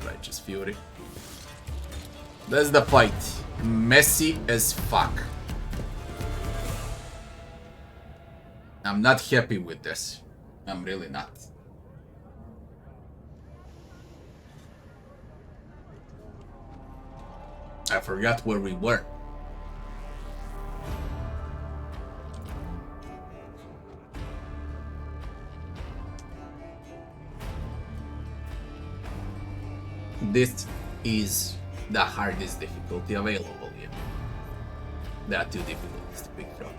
Righteous Fury. That's the fight. Messy as fuck. I'm not happy with this. I'm really not. I forgot where we were. This is the hardest difficulty available here. There are 2 difficulties to pick from.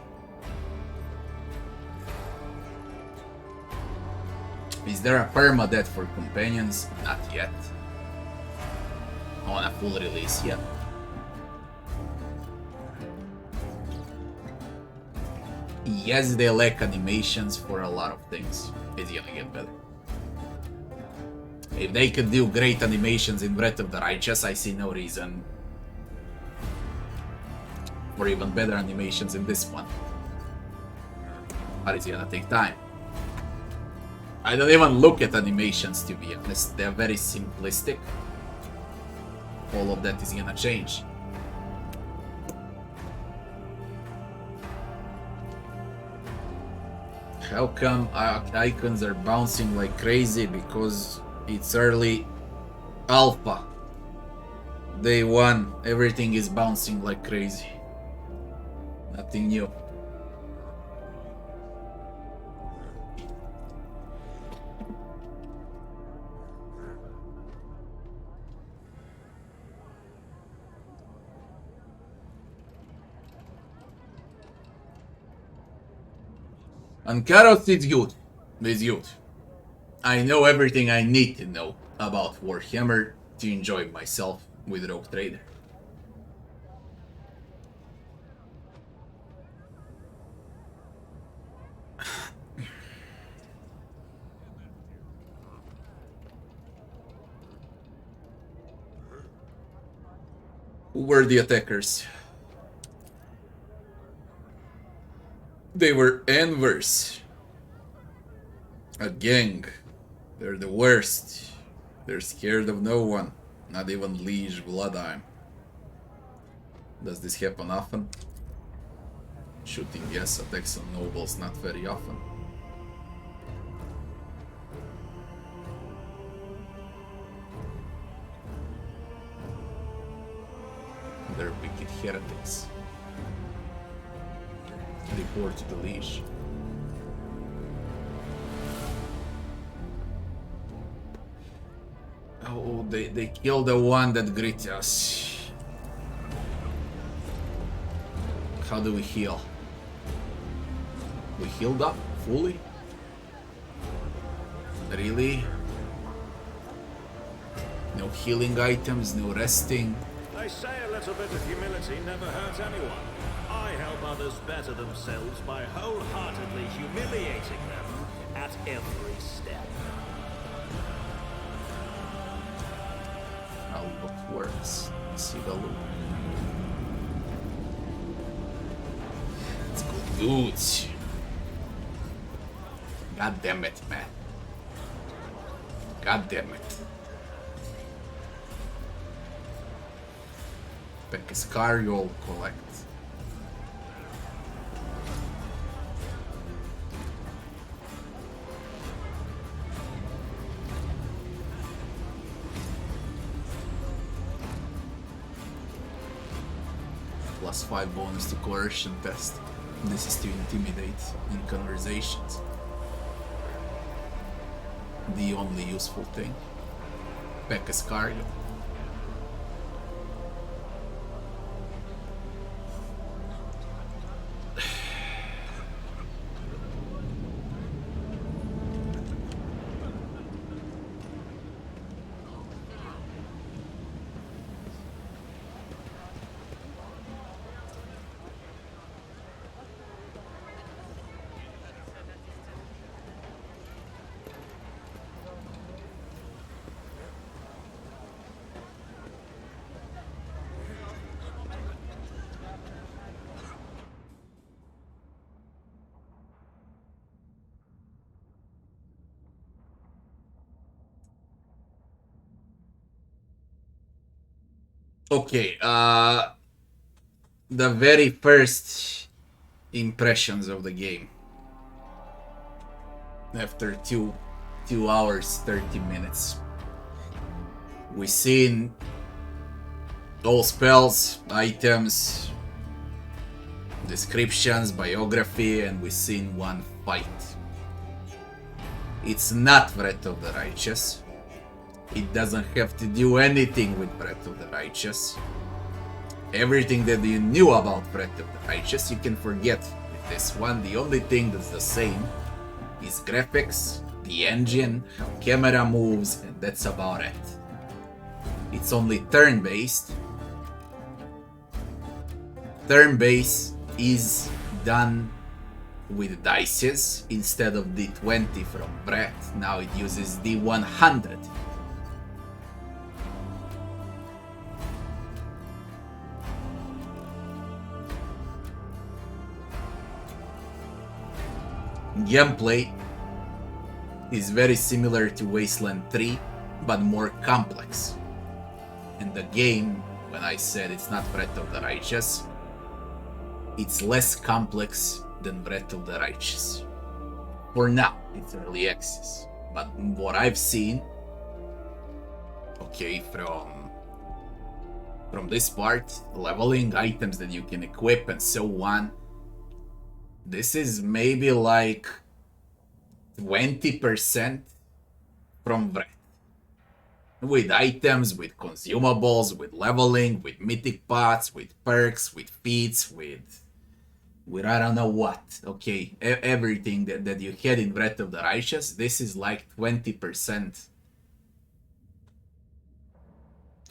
Is there a permadeath for companions? Not yet. On a full release yet. Yes, they lack animations for a lot of things. It's gonna get better. If they could do great animations in Breath of the Righteous, I see no reason for even better animations in this one. But it's gonna take time. I don't even look at animations, to be honest. They're very simplistic. All of that is gonna change. How come icons are bouncing like crazy? Because it's early alpha. Day 1, everything is bouncing like crazy. Nothing new. And Karos is good. It's good. I know everything I need to know about Warhammer to enjoy myself with Rogue Trader. Who were the attackers? They were envers. A gang. They're the worst. They're scared of no one. Not even Liege Bloodheim. Does this happen often? Shooting, yes. Attacks on nobles, not very often. They're wicked heretics. Report to the Liege. Oh, they killed the one that greeted us. How do we heal? We healed up fully? Really? No healing items, no resting. They say a little bit of humility never hurts anyone. I help others better themselves by wholeheartedly humiliating them at every step. How it works. See the loop. Let's go, dudes. God damn it, man. God damn it. Pescario collect. +5 bonus to coercion test. This is to intimidate in conversations. The only useful thing. Pescario. Okay, the very first impressions of the game. After 2 hours, 30 minutes. We seen all spells, items, descriptions, biography, and we seen one fight. It's not Breath of the Righteous. It doesn't have to do anything with Breath of the Righteous. Everything that you knew about Breath of the Righteous, you can forget with this one. The only thing that's the same is graphics, the engine, how camera moves, and that's about it. It's only turn-based. Turn-based is done with dices instead of D20 from Breath. Now it uses D100. Gameplay is very similar to Wasteland 3, but more complex. And the game, when I said it's not Breath of the Righteous, it's less complex than Breath of the Righteous. For now, it's early access. But what I've seen, okay, from this part, leveling, items that you can equip and so on, this is maybe like 20% from Breath. With items, with consumables, with leveling, with mythic pots, with perks, with feats, with I don't know what. Okay, everything that you had in Breath of the Righteous, this is like 20%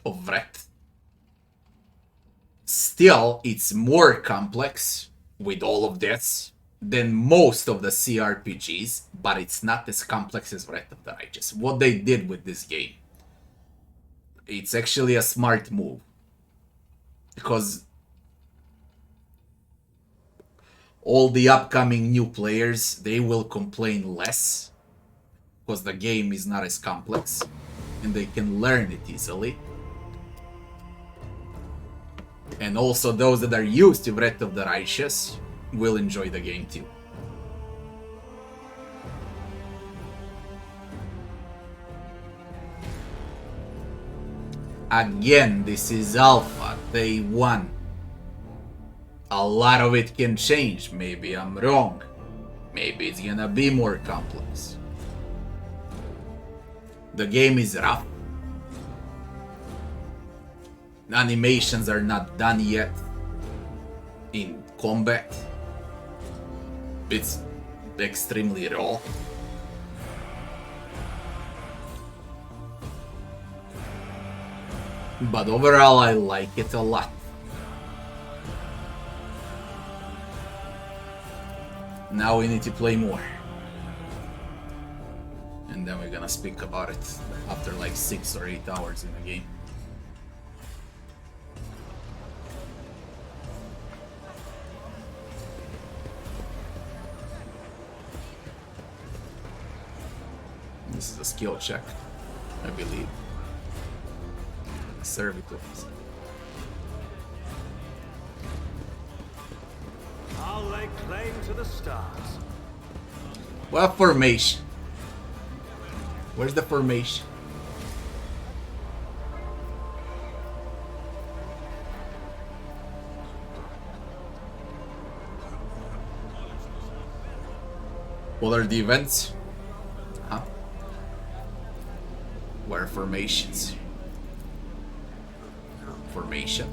of Breath. Still, it's more complex with all of this than most of the CRPGs, but it's not as complex as Breath of the Righteous. What they did with this game, it's actually a smart move, because all the upcoming new players, they will complain less because the game is not as complex and they can learn it easily. And also those that are used to Wrath of the Righteous will enjoy the game too. Again, this is alpha, day 1. A lot of it can change. Maybe I'm wrong. Maybe it's gonna be more complex. The game is rough. The animations are not done yet in combat. It's extremely raw. But overall, I like it a lot. Now we need to play more. And then we're gonna speak about it after like 6 or 8 hours in the game. This is a skill check, I believe. Servitors. I'll lay claim to the stars. What formation? Where's the formation? What are the events? Huh? Where are formations? Formation.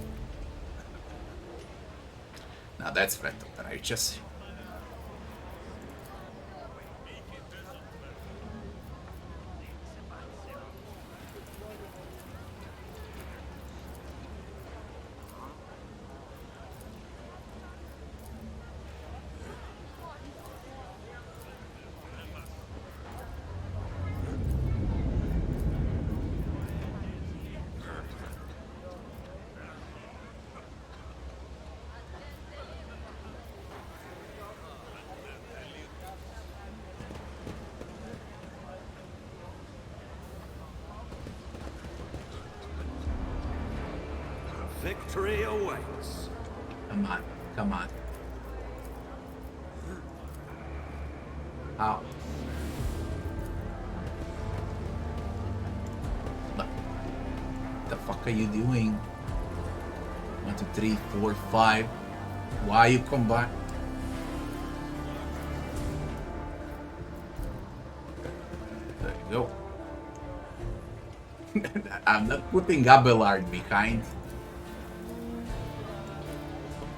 Now that's Wrath of the Righteous. Victory awaits. Come on, come on. How? What the fuck are you doing? 1, 2, 3, 4, 5. Why you come back? There you go. I'm not putting Abelard behind.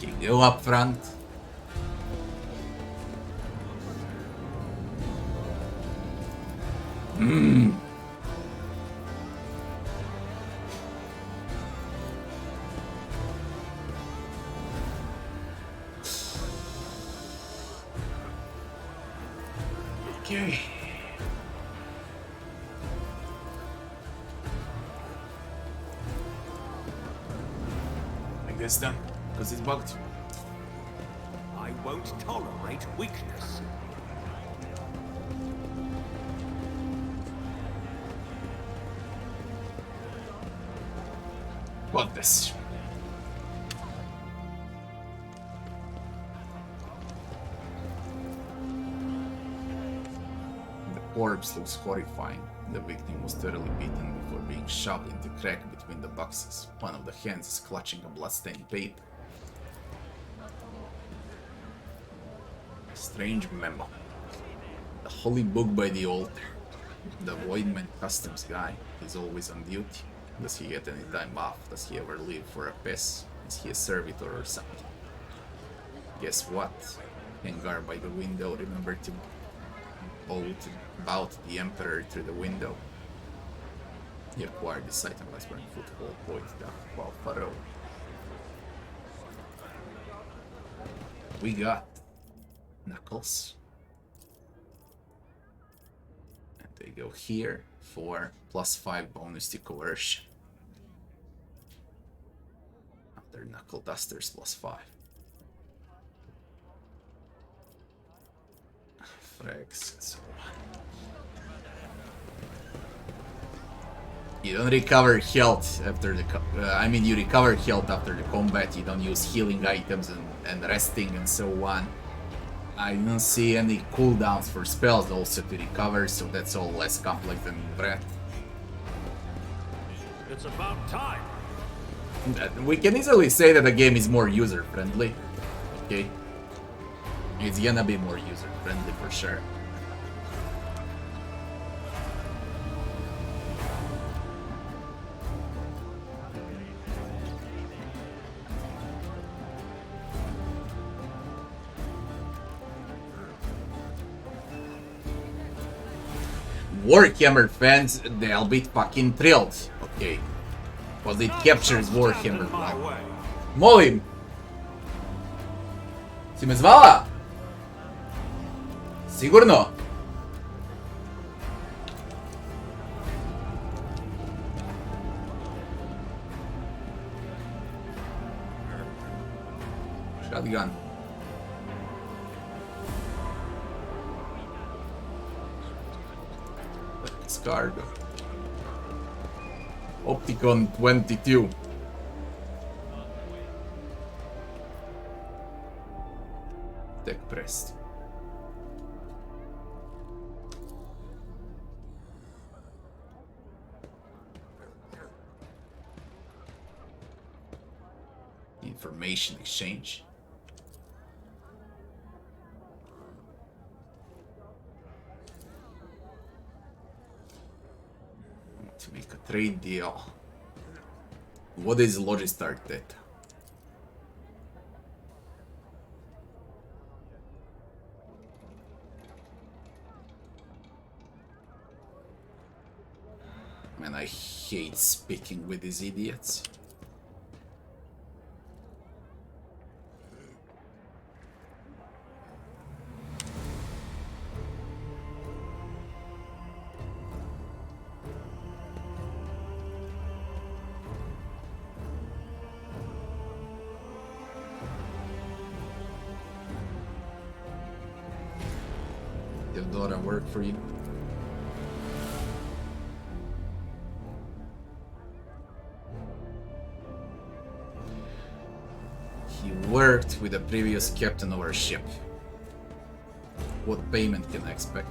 Okay, go up front. Okay. I guess done, because it's bugged. I won't tolerate weakness. What this? The corpse looks horrifying. The victim was thoroughly beaten before being shoved into the crack between the boxes. One of the hands is clutching a bloodstained paper. Strange memo. The holy book by the altar. The Voidman customs guy is always on duty. Does he get any time off? Does he ever leave for a piss? Is he a servitor or something? Guess what? Hangar by the window. Remember to bout the Emperor through the window. He acquired this item by wearing Footfall point while Pharaoh. We got Knuckles. And they go here for +5 bonus to coercion. After Knuckle Dusters +5. frags and so on. You don't recover health after the... I mean, you recover health after the combat. You don't use healing items and resting and so on. I don't see any cooldowns for spells also to recover, so that's all less complex than breath. It's about time. We can easily say that the game is more user-friendly. Okay? It's gonna be more user-friendly for sure. Warhammer fans, they'll be fucking thrilled. Okay. Because it captures Warhammer. Molim! Si me zvala? Sigurno? Shotgun. Cargo. Opticon 22. Tech pressed. Information exchange. To make a trade deal. What is Logistart data? Man, I hate speaking with these idiots. Theodora work for you. He worked with the previous captain of our ship. What payment can I expect?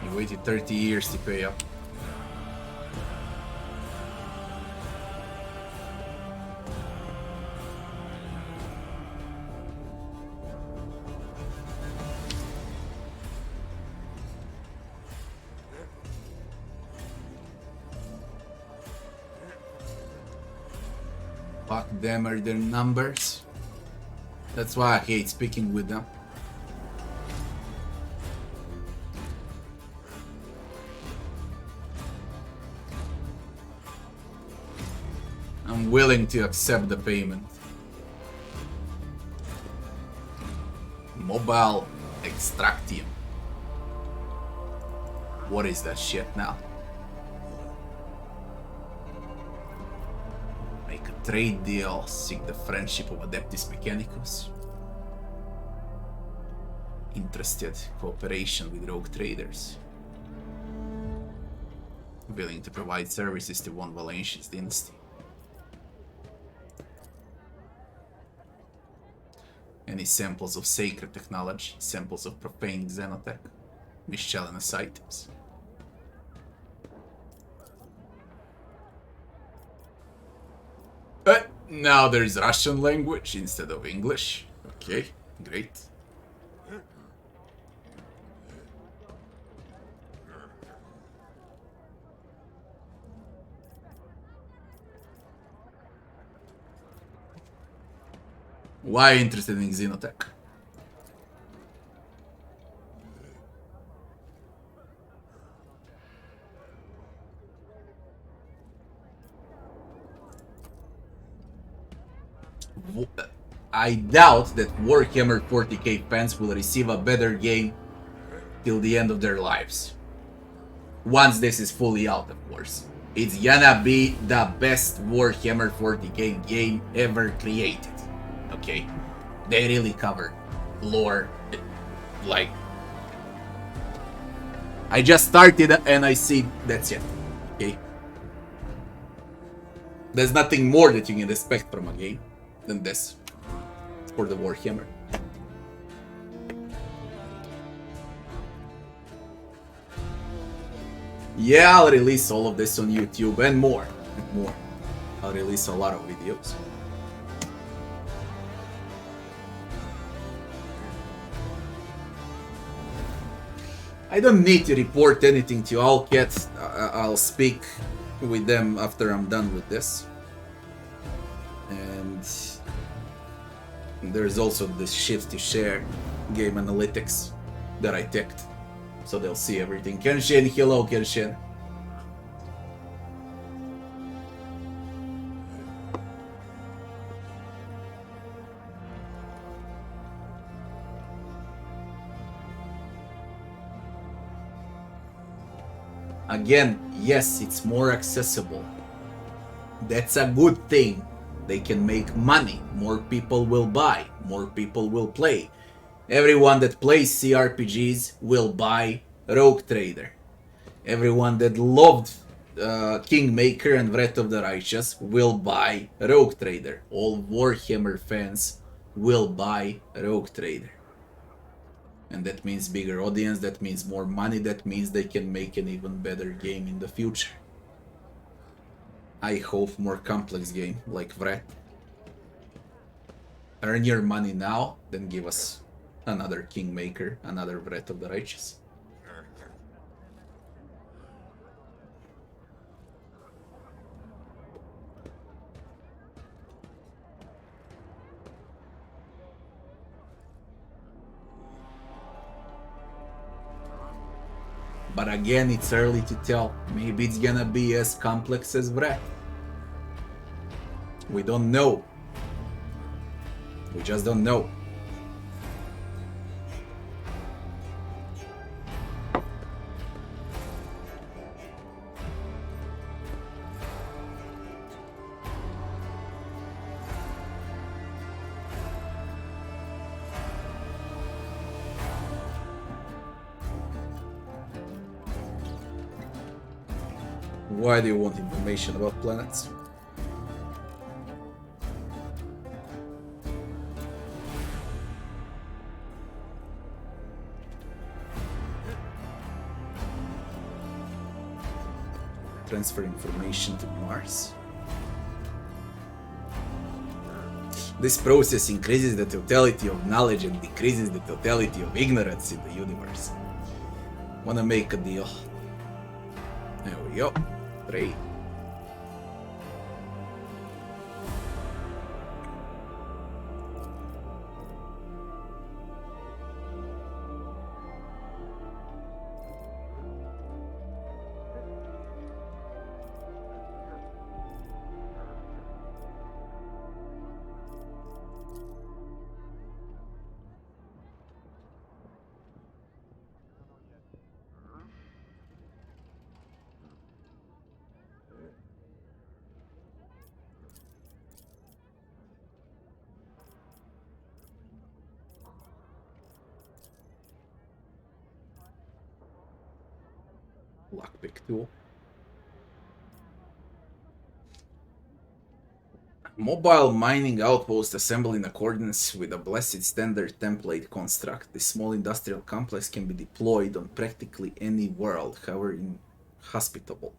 You waited 30 years to pay up. Fuck them or their numbers. That's why I hate speaking with them. I'm willing to accept the payment. Mobile extraction. What is that shit now? Make a trade deal, seek the friendship of Adeptus Mechanicus. Interested cooperation with rogue traders. Willing to provide services to one Valentius dynasty. Any samples of sacred technology, samples of profane xenotech, miscellaneous items. Now there's Russian language instead of English. Okay, great. Why interested in xenotech? I doubt that Warhammer 40k fans will receive a better game till the end of their lives. Once this is fully out, of course. It's gonna be the best Warhammer 40k game ever created. Okay? They really cover lore, like... I just started and I see that's it. Okay? There's nothing more that you can expect from a game than this for the Warhammer. Yeah, I'll release all of this on YouTube and more. I'll release a lot of videos. I don't need to report anything to Allcat. I'll speak with them after I'm done with this. And there's also this shift to share game analytics that I ticked. So they'll see everything. Kenshin, hello Kenshin. Again, yes, it's more accessible. That's a good thing. They can make money. More people will buy. More people will play. Everyone that plays CRPGs will buy Rogue Trader. Everyone that loved Kingmaker and Wrath of the Righteous will buy Rogue Trader. All Warhammer fans will buy Rogue Trader. And that means bigger audience, that means more money, that means they can make an even better game in the future. I hope more complex game like Wrath. Earn your money now, then give us another Kingmaker, another Wrath of the Righteous. But again, it's early to tell. Maybe it's gonna be as complex as Wrath. We don't know. We just don't know. Why do you want information about planets? Transfer information to Mars. This process increases the totality of knowledge and decreases the totality of ignorance in the universe. Wanna make a deal? There we go. Trade. Lockpick tool. Mobile mining outpost assembled in accordance with a blessed standard template construct. This small industrial complex can be deployed on practically any world, however inhospitable.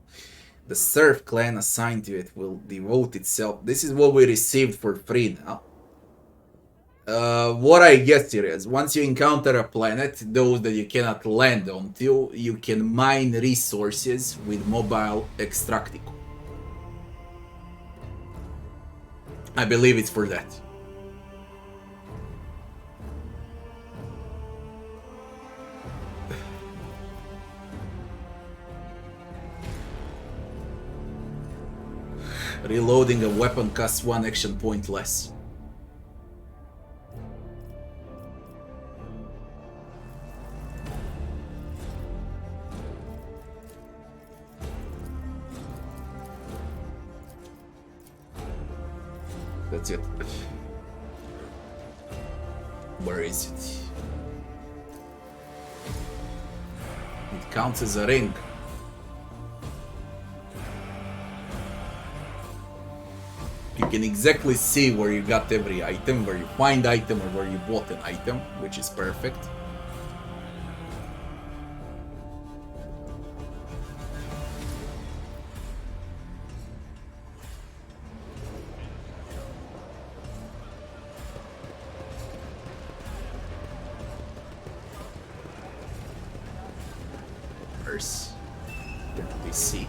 The Serf clan assigned to it will devote itself. This is what we received for free now. What I guess here is, once you encounter a planet, those that you cannot land onto, you can mine resources with mobile extractico. I believe it's for that. Reloading a weapon costs 1 action point less. it. Where is it? It counts as a ring. You can exactly see where you got every item, where you find item or where you bought an item, which is perfect. What do we see?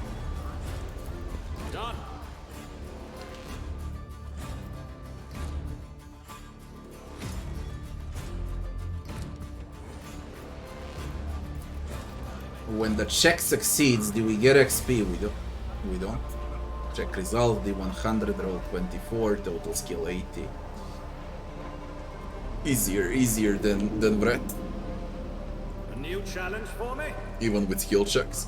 Done. When the check succeeds, do we get XP? We don't. Check result, D100, roll 24, total skill 80. Easier than Brett. A new challenge for me? Even with skill checks.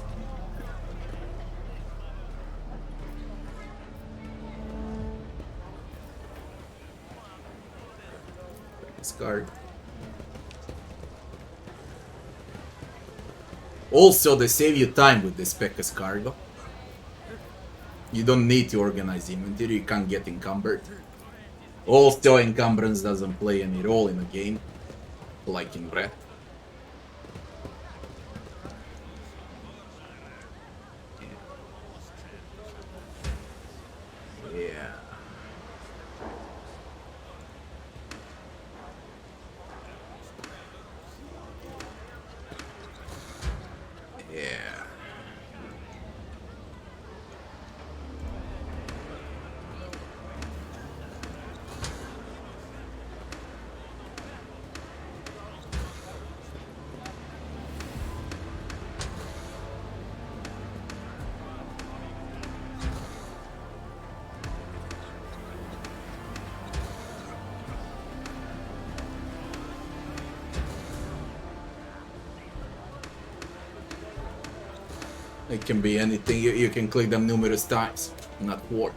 This card. Also, they save you time with this Pekka's cargo. You don't need to organize inventory, you can't get encumbered. Also, encumbrance doesn't play any role in the game, like in Brett. Yeah. Yeah. It can be anything, you can click them numerous times, not four.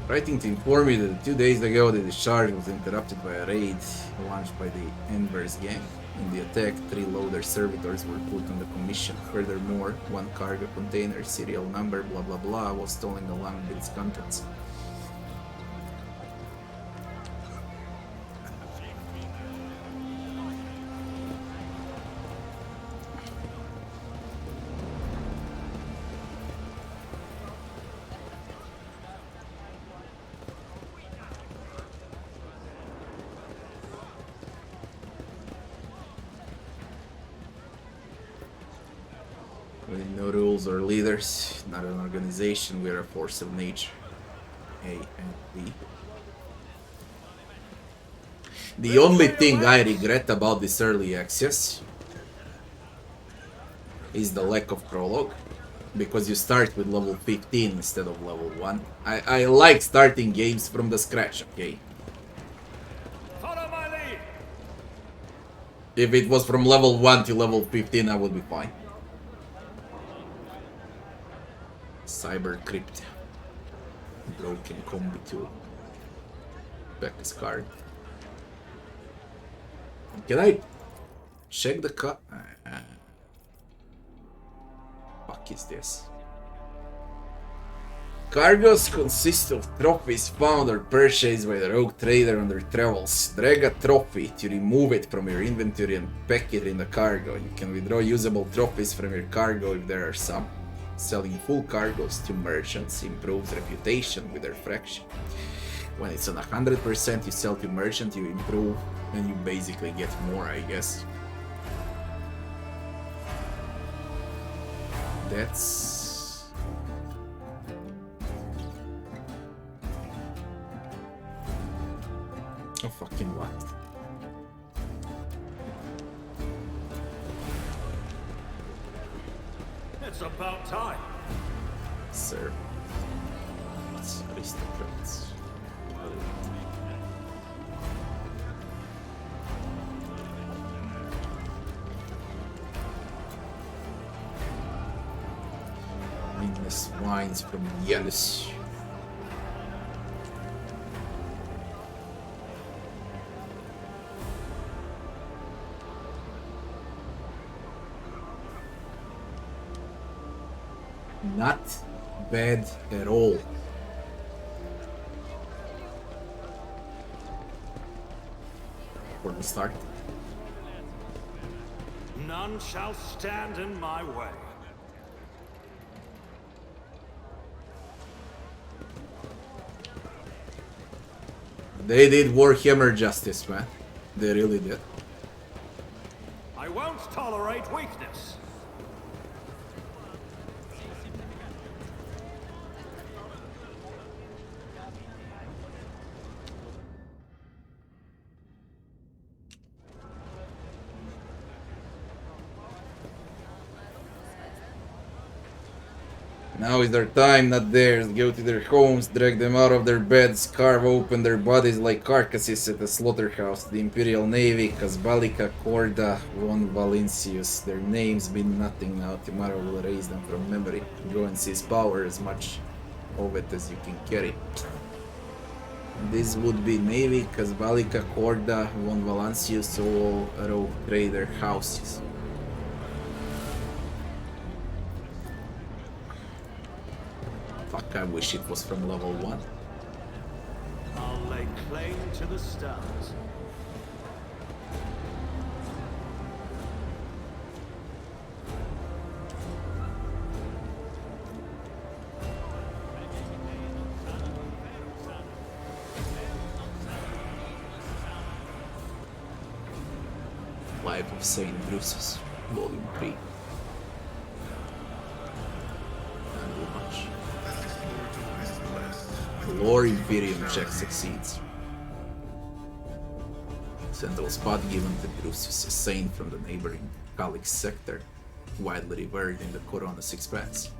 Writing to inform you that 2 days ago the discharge was interrupted by a raid launched by the Hendrix gang. In the attack, 3 loader servitors were put on the commission. Furthermore, 1 cargo container, serial number, blah blah blah, was stolen along with its contents. With no rules or leaders, not an organization, we are a force of nature. A and B. The only thing I regret about this early access is the lack of prologue, because you start with level 15 instead of level 1. I like starting games from the scratch, okay? Follow my lead. If it was from level 1 to level 15, I would be fine. Cyber Crypt. Broken combi tool. Back this card. Can I check the cut? Fuck is this? Cargoes consist of trophies found or purchased by the rogue trader on their travels. Drag a trophy to remove it from your inventory and pack it in the cargo. You can withdraw usable trophies from your cargo if there are some. Selling full cargoes to merchants improves reputation with their fraction. When it's on 100%, you sell to merchant, you improve, and you basically get more, I guess. That's... Oh, fucking what? It's about time. Sir. It's aristocrats. Mindless wines from Yellis. Not bad at all. For the start. None shall stand in my way. They did Warhammer justice, man. They really did. I won't tolerate weakness. Now is their time, not theirs. Go to their homes, drag them out of their beds, carve open their bodies like carcasses at a slaughterhouse. The Imperial Navy, Casbalica, Corda, von Valentius. Their names mean nothing now. Tomorrow will erase them from memory. Go and seize power, as much of it as you can carry. This would be Navy, Casbalica, Corda, von Valentius, all rogue trader houses. Fuck, I wish it was from level 1. I'll lay claim to the stars. Life of Saint Bruce's, Volume 3. Lore Imperium check succeeds. Central spot given to Drusus, a saint from the neighboring Calix sector, widely revered in the Corona's expanse.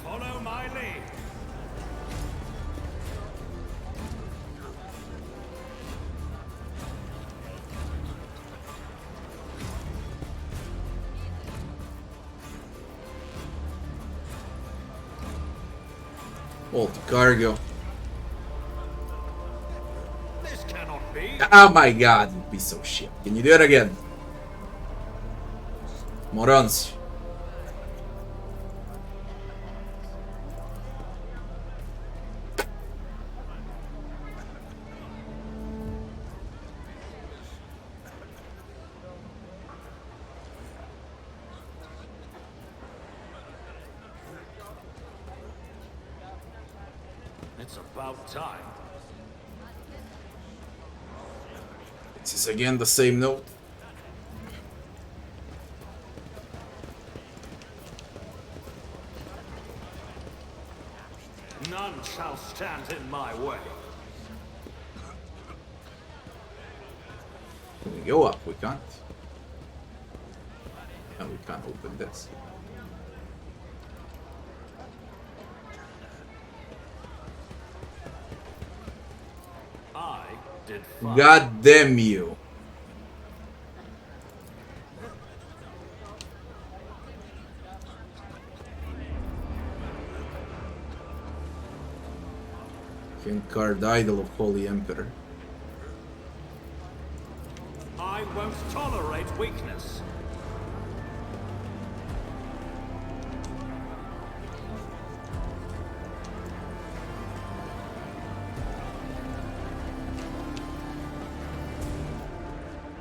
Follow my lead. Multi cargo. This cannot be. Oh my god, you piece of shit. Can you do it again? Morons. It's about time. This is again the same note. None shall stand in my way. Can we go up? We can't. And we can't open this. I did fine. God damn you. Card idol of Holy Emperor. I won't tolerate weakness.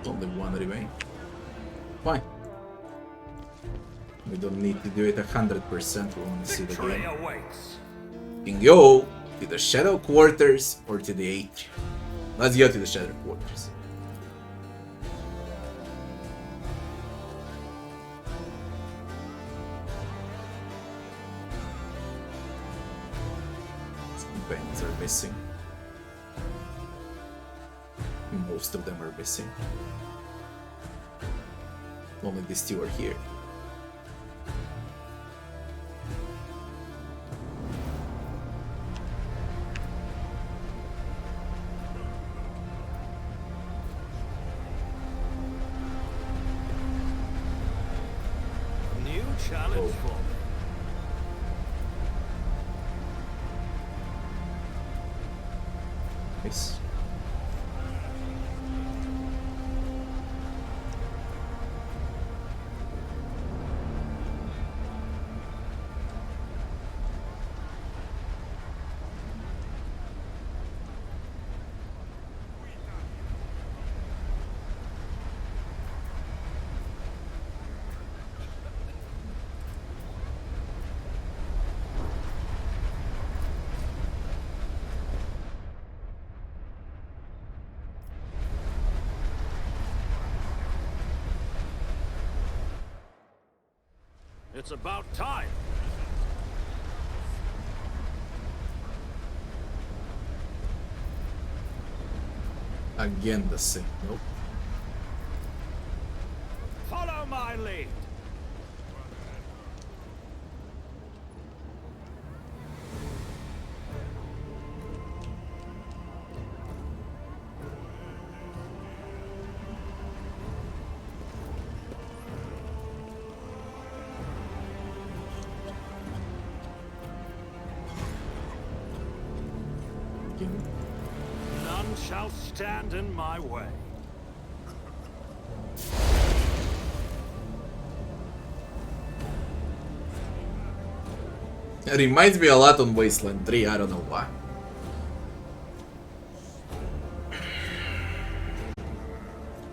Only one remain. Fine. We don't need to do it 100%. We want to see the Victory game. awaits. You can go to the Shadow Quarters or to the Atrium. Let's go to the Shadow Quarters. campaigns are missing. Most of them are missing. Only these two are here. New challenge for me. Nice. It's about time. Again the same. Nope. Follow my lead. None shall stand in my way. It reminds me a lot on Wasteland 3, I don't know why.